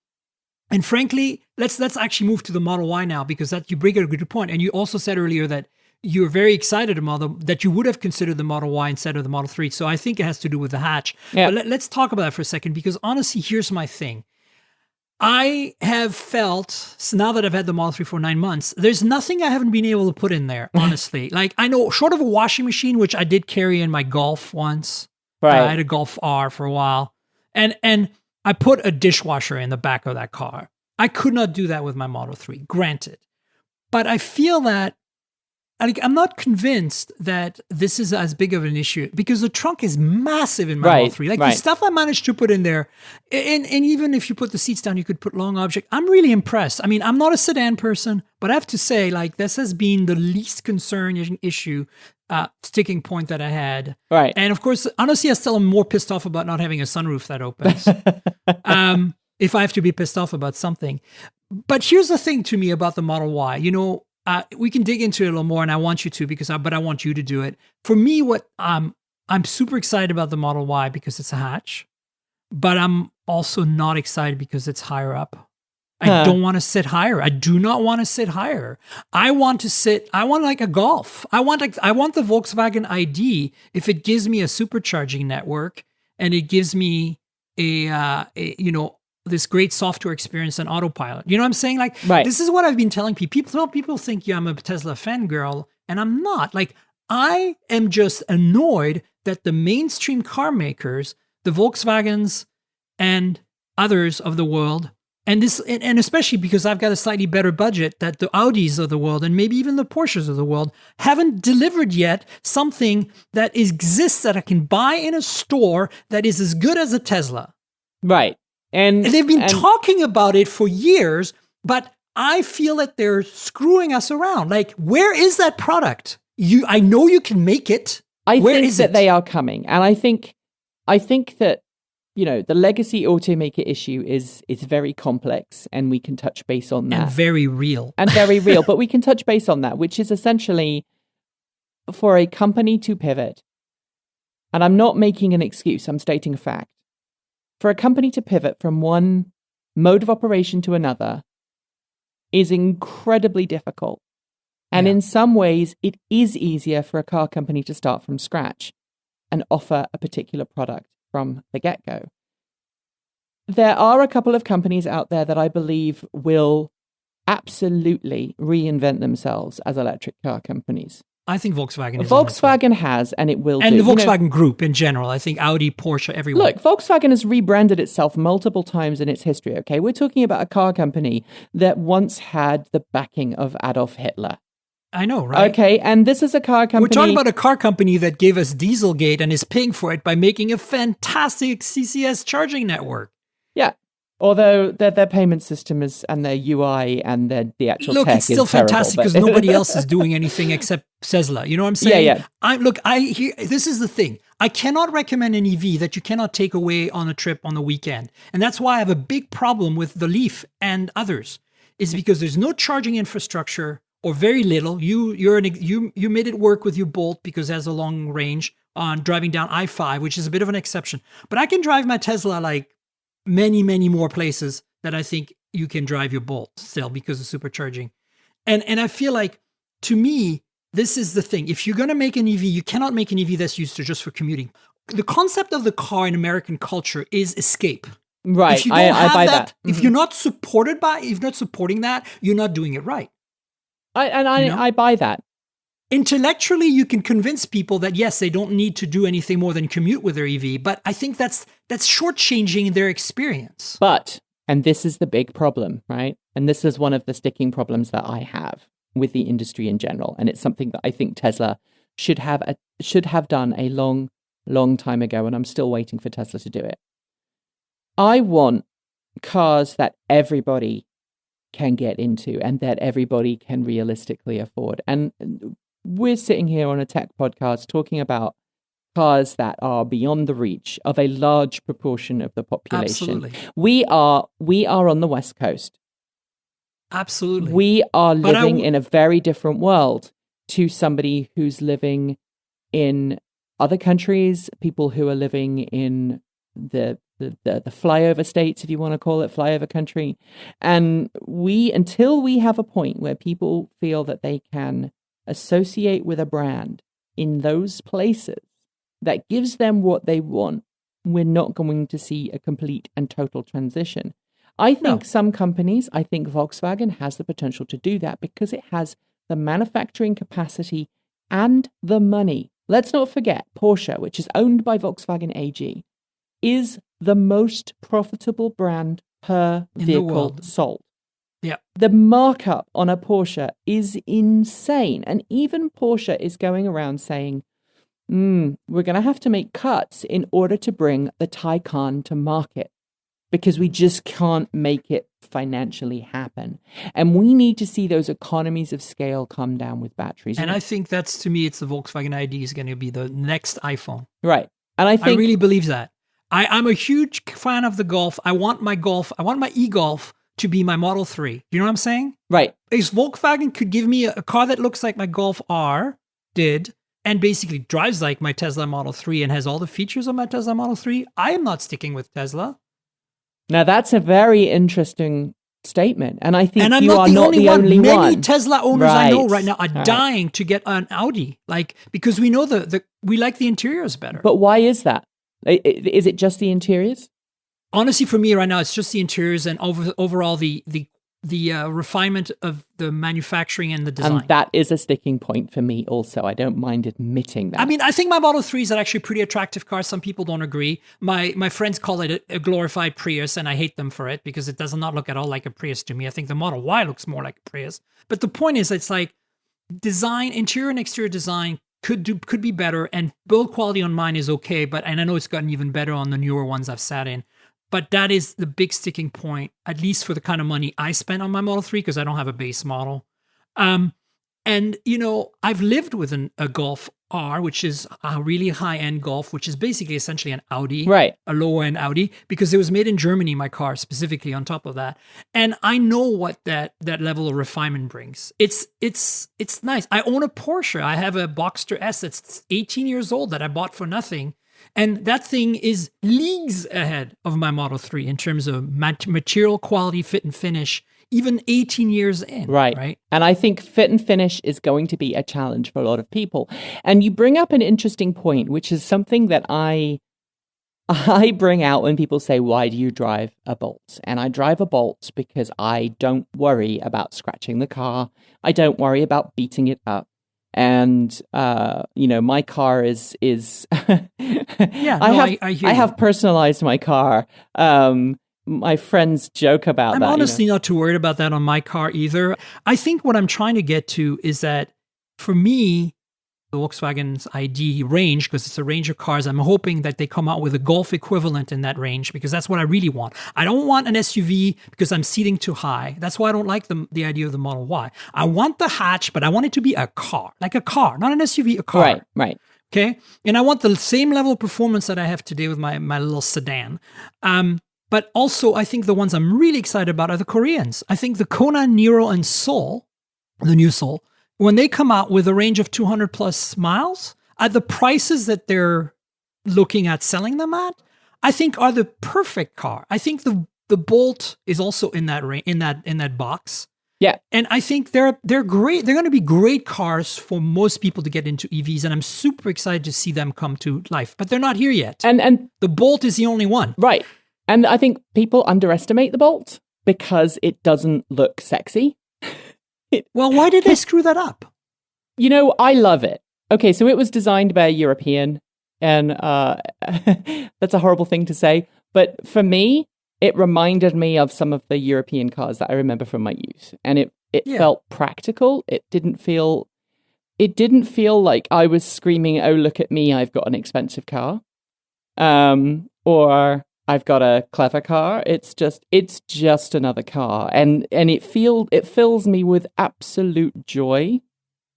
And frankly, let's actually move to the Model Y now, because you bring a good point. And you also said earlier that you're very excited that you would have considered the Model Y instead of the Model 3. So I think it has to do with the hatch. Yeah. But let's talk about that for a second, because honestly, here's my thing. I have felt, so now that I've had the Model 3 for 9 months, there's nothing I haven't been able to put in there, honestly. Like, I know, short of a washing machine, which I did carry in my Golf once. Right. I had a Golf R for a while. And I put a dishwasher in the back of that car. I could not do that with my Model 3, granted. But I feel that I'm not convinced that this is as big of an issue because the trunk is massive in my Model 3. Like the stuff I managed to put in there, and even if you put the seats down, you could put long object. I'm really impressed. I mean, I'm not a sedan person, but I have to say, like, this has been the least concerning issue, sticking point that I had. Right. And of course, honestly, I still am more pissed off about not having a sunroof that opens. If I have to be pissed off about something. But here's the thing to me about the Model Y. You know, we can dig into it a little more, and I want you to but I want you to do it. For me, I'm super excited about the Model Y because it's a hatch, but I'm also not excited because it's higher up. I don't want to sit higher. I do not want to sit higher. I want like a Golf. I want the Volkswagen ID if it gives me a supercharging network and it gives me this great software experience and autopilot. You know what I'm saying? Like, This is what I've been telling people. People think, I'm a Tesla fangirl, and I'm not. Like, I am just annoyed that the mainstream car makers, the Volkswagens and others of the world, and especially because I've got a slightly better budget, that the Audis of the world and maybe even the Porsches of the world haven't delivered yet something that exists that I can buy in a store that is as good as a Tesla. Right. And they've been talking about it for years, but I feel that they're screwing us around. Like, where is that product? I know you can make it. I think that they are coming. And I think that, the legacy automaker issue is very complex, and we can touch base on that. And very real. But we can touch base on that, which is essentially for a company to pivot. And I'm not making an excuse, I'm stating a fact. For a company to pivot from one mode of operation to another is incredibly difficult. And in some ways, it is easier for a car company to start from scratch and offer a particular product from the get-go. There are a couple of companies out there that I believe will absolutely reinvent themselves as electric car companies. I think Volkswagen is. Volkswagen has, and it will and do. The Volkswagen Group in general. I think Audi, Porsche, everyone. Look, Volkswagen has rebranded itself multiple times in its history, okay? We're talking about a car company that once had the backing of Adolf Hitler. I know, right? Okay, and this is a car company... We're talking about a car company that gave us Dieselgate and is paying for it by making a fantastic CCS charging network. Yeah. Although their payment system is, and their UI and the actual tech it's still is terrible, fantastic because nobody else is doing anything except Tesla. You know what I'm saying? Yeah. This is the thing. I cannot recommend an EV that you cannot take away on a trip on the weekend. And that's why I have a big problem with the Leaf and others, is because there's no charging infrastructure or very little. You made it work with your Bolt because it has a long range on driving down I-5, which is a bit of an exception. But I can drive my Tesla like many, many more places that I think you can drive your Bolt still because of supercharging. And I feel like, to me, this is the thing. If you're going to make an EV, you cannot make an EV that's used just for commuting. The concept of the car in American culture is escape. Right. If you don't have buy that, that. if you're not supporting that, you're not doing it right. I buy that. Intellectually, you can convince people that, yes, they don't need to do anything more than commute with their EV, but I think that's shortchanging their experience. But, and this is the big problem, right? And this is one of the sticking problems that I have with the industry in general, and it's something that I think Tesla should have done a long, long time ago, and I'm still waiting for Tesla to do it. I want cars that everybody can get into and that everybody can realistically afford. And we're sitting here on a tech podcast talking about cars that are beyond the reach of a large proportion of the population. Absolutely. We are on the West Coast. Absolutely. We are living in a very different world to somebody who's living in other countries, people who are living in the flyover states, if you want to call it flyover country. And until we have a point where people feel that they can associate with a brand in those places that gives them what they want, we're not going to see a complete and total transition. I think No. some companies, I think Volkswagen has the potential to do that because it has the manufacturing capacity and the money. Let's not forget Porsche, which is owned by Volkswagen AG, is the most profitable brand per In the vehicle world. sold. Yeah. The markup on a Porsche is insane. And even Porsche is going around saying, we're going to have to make cuts in order to bring the Taycan to market because we just can't make it financially happen. And we need to see those economies of scale come down with batteries. And I think that's, to me, it's the Volkswagen ID is going to be the next iPhone. Right. And I really believe that. I'm a huge fan of the Golf. I want my e-Golf to be my Model 3. You know what I'm saying? Right. If Volkswagen could give me a car that looks like my Golf R did, and basically drives like my Tesla Model 3 and has all the features of my Tesla Model 3, I am not sticking with Tesla. Now, that's a very interesting statement. And I think and I'm you not are the not only the one. only Many one. Tesla owners I know right now are Right. dying to get an Audi, because we know we like the interiors better. But why is that? Is it just the interiors? Honestly, for me right now, it's just the interiors and overall the refinement of the manufacturing and the design. And that is a sticking point for me also. I don't mind admitting that. I mean, I think my Model 3 is actually a pretty attractive car. Some people don't agree. My friends call it a glorified Prius, and I hate them for it because it does not look at all like a Prius to me. I think the Model Y looks more like a Prius. But the point is, it's like design, interior and exterior design could be better, and build quality on mine is okay. And I know it's gotten even better on the newer ones I've sat in. But that is the big sticking point, at least for the kind of money I spent on my Model 3, because I don't have a base model. And, I've lived with a Golf R, which is a really high-end Golf, which is basically essentially an Audi, right? A lower-end Audi, because it was made in Germany, my car, specifically on top of that. And I know what that level of refinement brings. It's nice. I own a Porsche. I have a Boxster S that's 18 years old that I bought for nothing. And that thing is leagues ahead of my Model 3 in terms of material quality, fit and finish, even 18 years in. Right. And I think fit and finish is going to be a challenge for a lot of people. And you bring up an interesting point, which is something that I bring out when people say, why do you drive a Bolt? And I drive a Bolt because I don't worry about scratching the car. I don't worry about beating it up. And my car is I have personalized my car. My friends joke about I'm that. I'm honestly not too worried about that on my car either. I think what I'm trying to get to is that for me, the Volkswagen's ID range, because it's a range of cars, I'm hoping that they come out with a Golf equivalent in that range, because that's what I really want. I don't want an SUV because I'm seating too high. That's why I don't like the idea of the Model Y. I want the hatch, but I want it to be a car, not an SUV, a car. Right. Okay? And I want the same level of performance that I have today with my little sedan. But also, I think the ones I'm really excited about are the Koreans. I think the Kona, Niro, and Soul, the new Soul, when they come out with a range of 200 plus miles, at the prices that they're looking at selling them at, I think are the perfect car. I think the Bolt is also in that in that box. Yeah. And I think they're great. They're going to be great cars for most people to get into EVs, and I'm super excited to see them come to life. But they're not here yet. And the Bolt is the only one. Right. And I think people underestimate the Bolt because it doesn't look sexy. Well, why did they screw that up? I love it. Okay, so it was designed by a European, and that's a horrible thing to say. But for me, it reminded me of some of the European cars that I remember from my youth. And it felt practical. It didn't feel like I was screaming, "Oh, look at me, I've got an expensive car." Or I've got a clever car. It's just another car. And it fills me with absolute joy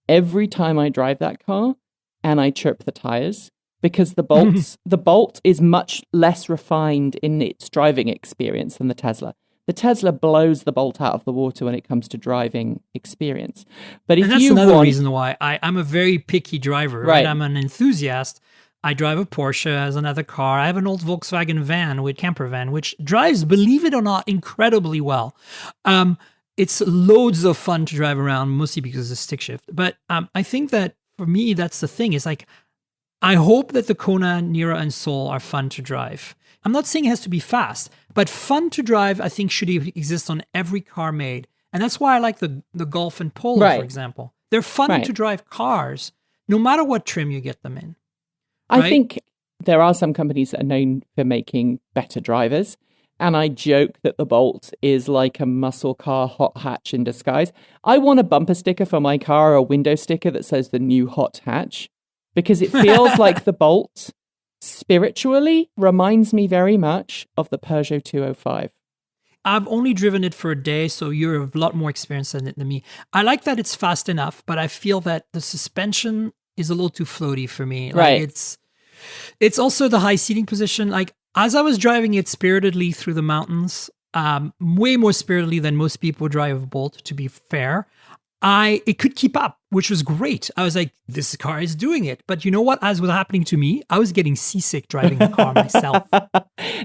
every time I drive that car and I chirp the tires, because the Bolt is much less refined in its driving experience than the Tesla. The Tesla blows the Bolt out of the water when it comes to driving experience. But if that's another reason why I'm a very picky driver. Right. I'm an enthusiast. I drive a Porsche as another car. I have an old Volkswagen van, camper van, which drives, believe it or not, incredibly well. It's loads of fun to drive around, mostly because of stick shift. But I think that for me, that's the thing. Is like, I hope that the Kona, Nira, and Soul are fun to drive. I'm not saying it has to be fast, but fun to drive, I think, should exist on every car made. And that's why I like the Golf and Polo, for example. They're fun to drive cars, no matter what trim you get them in. I think there are some companies that are known for making better drivers. And I joke that the Bolt is like a muscle car hot hatch in disguise. I want a bumper sticker for my car, a window sticker that says the new hot hatch, because it feels like the Bolt spiritually reminds me very much of the Peugeot 205. I've only driven it for a day, so you're a lot more experienced in it than me. I like that it's fast enough, but I feel that the suspension is a little too floaty for me. It's also the high seating position. Like, as I was driving it spiritedly through the mountains, way more spiritedly than most people drive a Bolt, to be fair, it could keep up, which was great. I was like, this car is doing it. But you know what? As was happening to me, I was getting seasick driving the car myself.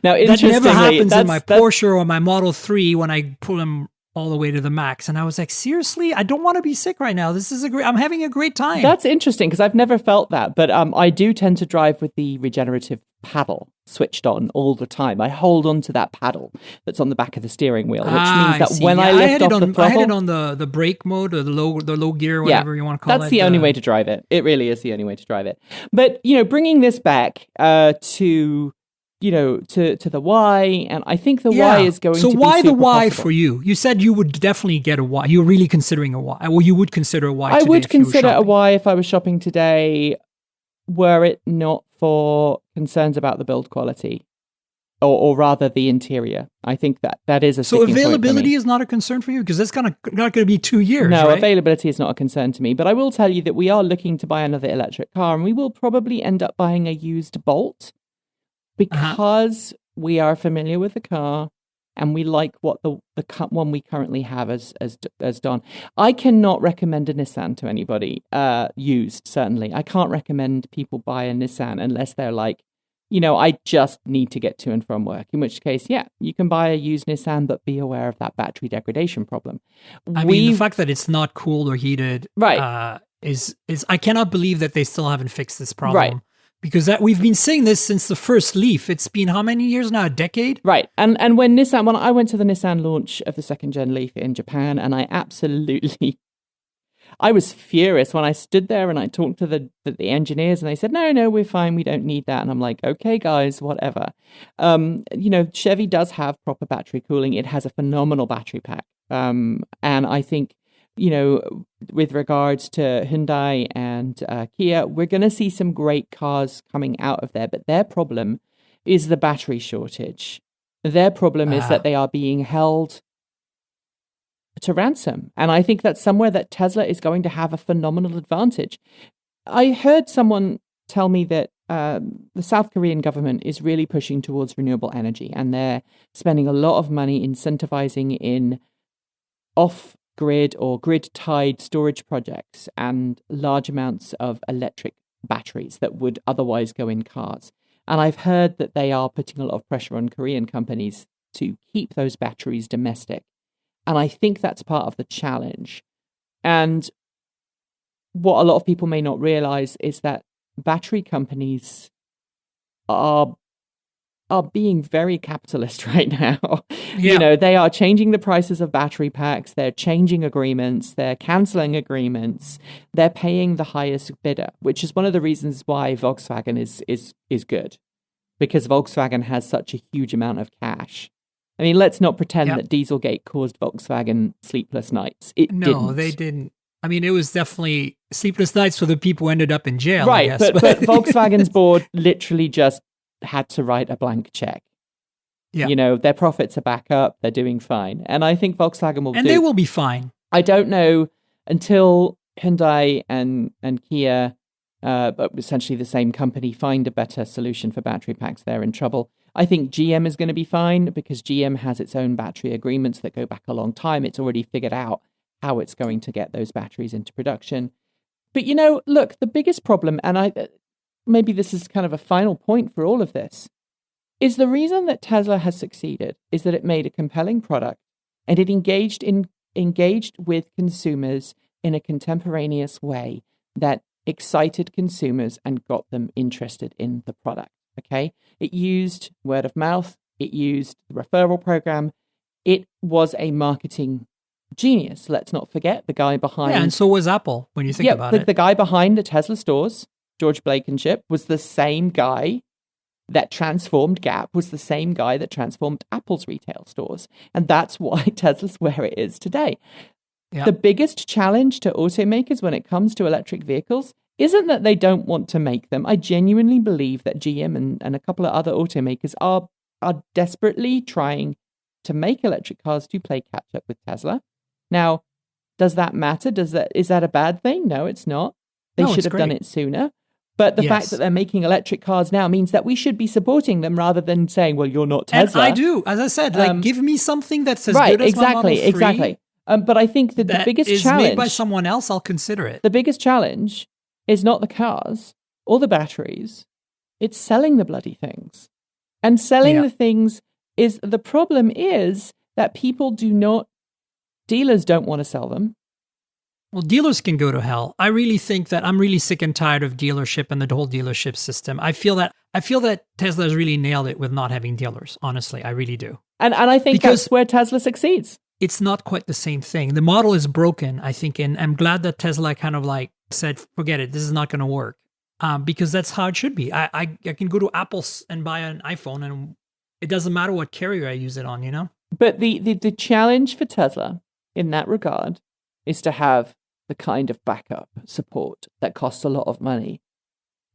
Now, that never happens in my Porsche or my Model 3 when I pull them all the way to the max. And I was like, seriously, I don't want to be sick right now. I'm having a great time. That's interesting because I've never felt that. But I do tend to drive with the regenerative paddle switched on all the time. I hold on to that paddle that's on the back of the steering wheel, which means that when I lift off the throttle... I had it on the brake mode or the low gear, whatever you want to call it. That's the only way to drive it. It really is the only way to drive it. But, bringing this back to the Y, and I think the Y is going to be So why the Y possible. for you? You said you would definitely get a Y. You're really considering a Y. Well, you would consider a Y today. I would consider a Y if I was shopping today, were it not for concerns about the build quality, or rather the interior. I think that is a sticking point for me. So availability is not a concern for you? Because that's not going to be 2 years, No, right? Availability is not a concern to me. But I will tell you that we are looking to buy another electric car, and we will probably end up buying a used Bolt because we are familiar with the car and we like what the one we currently have as done. I cannot recommend a Nissan to anybody, used, certainly. I can't recommend people buy a Nissan unless they're like, I just need to get to and from work. In which case, you can buy a used Nissan, but be aware of that battery degradation problem. The fact that it's not cooled or heated, is I cannot believe that they still haven't fixed this problem. Right. Because we've been saying this since the first Leaf. It's been how many years now? A decade? Right. And when I went to the Nissan launch of the second-gen Leaf in Japan, and I was furious when I stood there and I talked to the engineers, and they said, no, we're fine. We don't need that. And I'm like, okay, guys, whatever. Chevy does have proper battery cooling. It has a phenomenal battery pack. And I think, with regards to Hyundai and Kia, we're going to see some great cars coming out of there. But their problem is the battery shortage. Their problem is that they are being held to ransom. And I think that's somewhere that Tesla is going to have a phenomenal advantage. I heard someone tell me that the South Korean government is really pushing towards renewable energy, and they're spending a lot of money incentivizing in off-grid or grid-tied storage projects and large amounts of electric batteries that would otherwise go in cars. And I've heard that they are putting a lot of pressure on Korean companies to keep those batteries domestic. And I think that's part of the challenge. And what a lot of people may not realize is that battery companies are being very capitalist right now. Yeah. They are changing the prices of battery packs. They're changing agreements. They're canceling agreements. They're paying the highest bidder, which is one of the reasons why Volkswagen is good, because Volkswagen has such a huge amount of cash. I mean, let's not pretend that Dieselgate caused Volkswagen sleepless nights. No, they didn't. I mean, it was definitely sleepless nights for the people who ended up in jail, right, I guess. But Volkswagen's board literally just had to write a blank check. Yeah. Their profits are back up. They're doing fine. And I think Volkswagen will they will be fine. I don't know until Hyundai and Kia, but essentially the same company, find a better solution for battery packs. They're in trouble. I think GM is going to be fine because GM has its own battery agreements that go back a long time. It's already figured out how it's going to get those batteries into production. But, look, the biggest problem, and maybe this is kind of a final point for all of this, is the reason that Tesla has succeeded is that it made a compelling product and it engaged with consumers in a contemporaneous way that excited consumers and got them interested in the product. Okay. It used word of mouth. It used the referral program. It was a marketing genius. Let's not forget the guy behind. Yeah, and so was Apple when you think about it. The guy behind the Tesla stores, George Blankenship, was the same guy that transformed Gap, was the same guy that transformed Apple's retail stores. And that's why Tesla's where it is today. Yeah. The biggest challenge to automakers when it comes to electric vehicles isn't that they don't want to make them. I genuinely believe that GM and a couple of other automakers are desperately trying to make electric cars to play catch up with Tesla. Now, does that matter? Is that a bad thing? No, it's not. They should have done it sooner. But the fact that they're making electric cars now means that we should be supporting them rather than saying, well, you're not Tesla. And I do. As I said, give me something that's as good as my Model 3. Exactly. But I think that the biggest challenge... is made by someone else, I'll consider it. The biggest challenge is not the cars or the batteries. It's selling the bloody things. And selling the things is... The problem is that people do not... Dealers don't want to sell them. Well, dealers can go to hell. I really think that I'm really sick and tired of dealership and the whole dealership system. I feel that Tesla has really nailed it with not having dealers. Honestly, I really do. And I think that's where Tesla succeeds. It's not quite the same thing. The model is broken, I think, and I'm glad that Tesla kind of like said, forget it, this is not going to work. Because that's how it should be. I can go to Apple and buy an iPhone, and it doesn't matter what carrier I use it on, you know? But the challenge for Tesla in that regard is to have the kind of backup support that costs a lot of money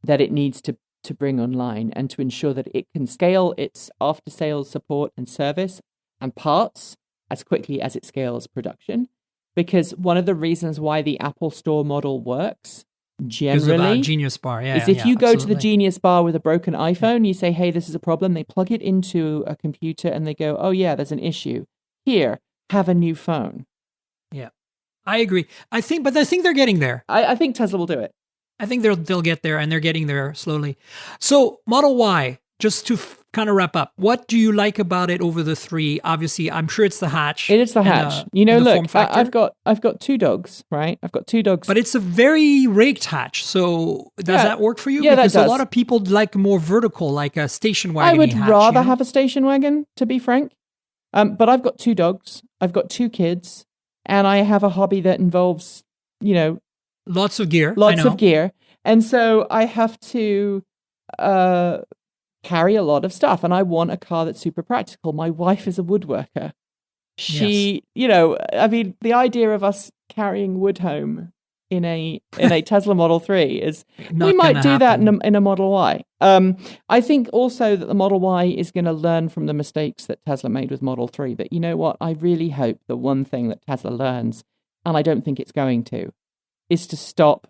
that it needs to bring online, and to ensure that it can scale its after-sales support and service and parts as quickly as it scales production. Because one of the reasons why the Apple Store model works generally Genius Bar, is if you go to the Genius Bar with a broken iPhone, you say, hey, this is a problem. They plug it into a computer and they go, oh yeah, there's an issue. Here, have a new phone. Yeah, I agree. I think they're getting there. I think Tesla will do it. I think they'll get there, and they're getting there slowly. So Model Y, just to kind of wrap up, what do you like about it over the 3? Obviously, I'm sure it's the hatch. It is the hatch. Look, I've got 2 dogs, right? I've got 2 dogs. But it's a very raked hatch. So does that work for you? Yeah, because that does. A lot of people like more vertical, like a station wagon. I would rather have a station wagon, to be frank. But I've got 2 dogs. I've got 2 kids. And I have a hobby that involves, lots of gear. And so I have to carry a lot of stuff. And I want a car that's super practical. My wife is a woodworker. The idea of us carrying wood home in a Tesla Model 3 is we might do that in a Model Y. I think also that the Model Y is going to learn from the mistakes that Tesla made with Model 3. But you know what? I really hope the one thing that Tesla learns, and I don't think it's going to, is to stop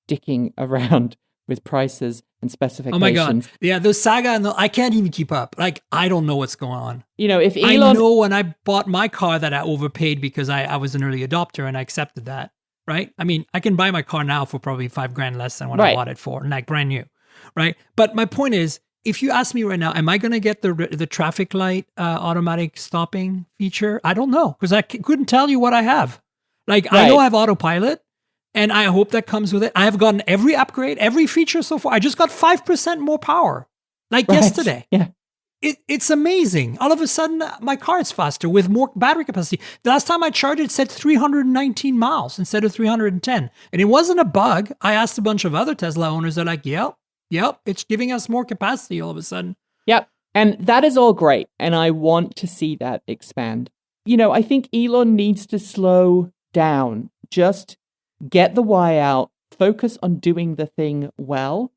dicking around with prices and specifications. Oh my God. Yeah, those saga, I can't even keep up. Like, I don't know what's going on. If Elon... I know when I bought my car that I overpaid because I was an early adopter and I accepted that. Right? I mean, I can buy my car now for probably $5,000 less than what I bought it for, and like brand new. Right? But my point is, if you ask me right now, am I going to get the traffic light automatic stopping feature? I don't know, because I couldn't tell you what I have. Like, I know I have autopilot, and I hope that comes with it. I have gotten every upgrade, every feature so far. I just got 5% more power, like yesterday. Yeah. It's amazing. All of a sudden, my car is faster with more battery capacity. The last time I charged it said 319 miles instead of 310. And it wasn't a bug. I asked a bunch of other Tesla owners. They're like, yep, it's giving us more capacity all of a sudden. Yep. And that is all great. And I want to see that expand. I think Elon needs to slow down. Just get the Y out, focus on doing the thing well.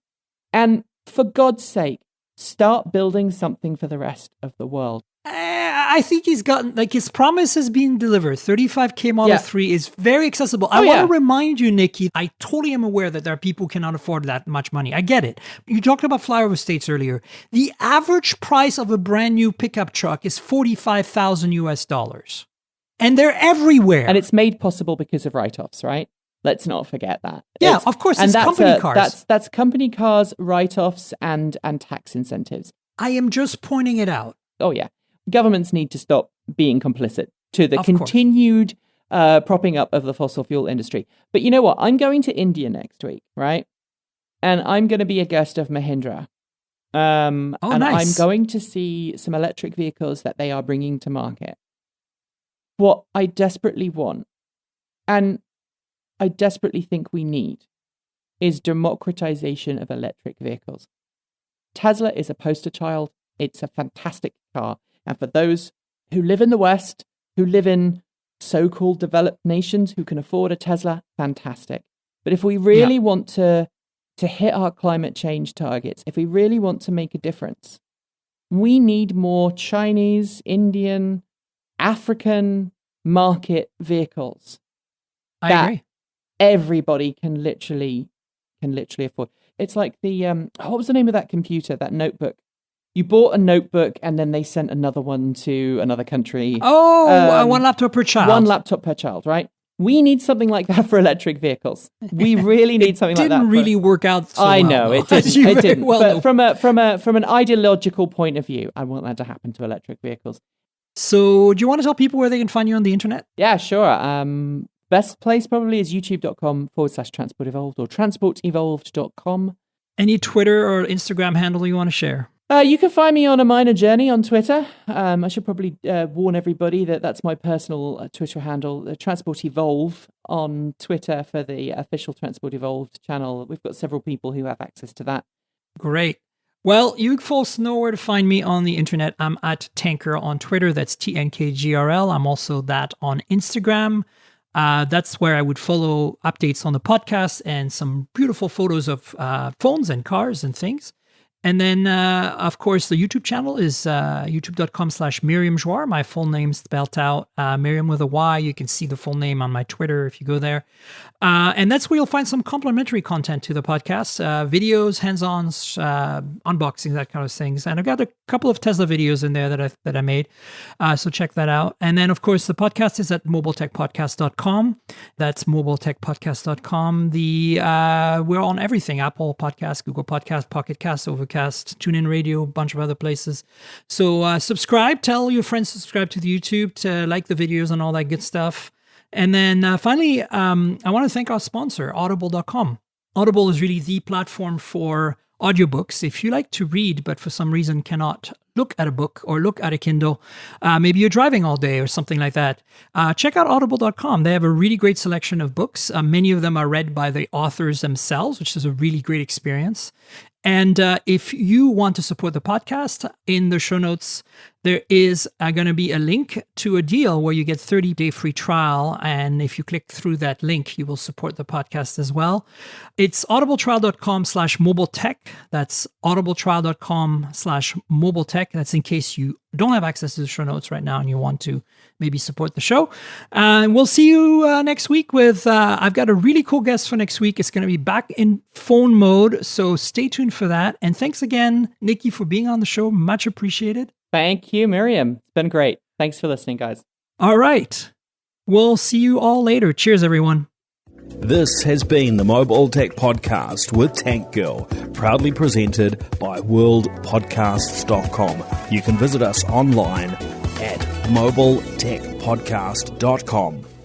And for God's sake, start building something for the rest of the world. I think he's gotten, his promise is being delivered. 35K Model 3 is very accessible. I want to remind you, Nikki, I totally am aware that there are people who cannot afford that much money. I get it. You talked about flyover states earlier. The average price of a brand new pickup truck is $45,000 US. And they're everywhere. And it's made possible because of write-offs, right? Let's not forget that. Yeah, of course, it's company cars. That's company cars, write-offs, and tax incentives. I am just pointing it out. Oh, yeah. Governments need to stop being complicit to the continued propping up of the fossil fuel industry. But you know what? I'm going to India next week, right? and I'm going to be a guest of Mahindra. And nice. I'm going to see some electric vehicles that they are bringing to market. What I desperately want, and I desperately think we need, is democratization of electric vehicles. Tesla is a poster child. It's a fantastic car. And for those who live in the West, who live in so-called developed nations who can afford a Tesla, fantastic. But if we really want to hit our climate change targets, if we really want to make a difference, we need more Chinese, Indian, African market vehicles. I agree. Everybody can literally afford. It's like the what was the name of that computer, that notebook? You bought a notebook and then they sent another one to another country. One laptop per child. One laptop per child, right? We need something like that for electric vehicles. We really need something like that. It didn't really work out so I well. know, it didn't. It didn't. But from an ideological point of view, I want that to happen to electric vehicles. So do you want to tell people where they can find you on the internet? Yeah, sure. Best place probably is youtube.com/transportevolved or transportevolved.com. Any Twitter or Instagram handle you want to share? You can find me on A Minor Journey on Twitter. I should probably warn everybody that that's my personal Twitter handle, Transport Evolve on Twitter for the official Transport Evolved channel. We've got several people who have access to that. Great. Well, you folks know where to find me on the internet. I'm at Tanker on Twitter. That's TNKGRL. I'm also that on Instagram. That's where I would follow updates on the podcast and some beautiful photos of phones and cars and things. And then, of course, the YouTube channel is youtube.com/Miriam Joire. My full name spelled out, Miriam with a Y. You can see the full name on my Twitter if you go there. And that's where you'll find some complimentary content to the podcast, videos, hands-ons, unboxing, that kind of things. And I've got a couple of Tesla videos in there that I made. So check that out. And then, of course, the podcast is at mobiletechpodcast.com. That's mobiletechpodcast.com. We're on everything: Apple Podcasts, Google Podcasts, Pocket Casts, Overcast, TuneIn Radio, a bunch of other places. So subscribe, tell your friends to subscribe to the YouTube, to like the videos and all that good stuff. And then finally, I want to thank our sponsor, audible.com. Audible is really the platform for audiobooks. If you like to read, but for some reason cannot look at a book or look at a Kindle, maybe you're driving all day or something like that, check out audible.com. They have a really great selection of books. Many of them are read by the authors themselves, which is a really great experience. And if you want to support the podcast, in the show notes, there is going to be a link to a deal where you get 30-day free trial. And if you click through that link, you will support the podcast as well. It's audibletrial.com/mobiletech. That's audibletrial.com/mobiletech. That's in case you don't have access to the show notes right now and you want to maybe support the show. And we'll see you next week with, I've got a really cool guest for next week. It's going to be back in phone mode. So stay tuned for that. And thanks again, Nikki, for being on the show. Much appreciated. Thank you, Miriam. It's been great. Thanks for listening, guys. All right. We'll see you all later. Cheers, everyone. This has been the Mobile Tech Podcast with Tank Girl, proudly presented by worldpodcasts.com. You can visit us online at mobiletechpodcast.com.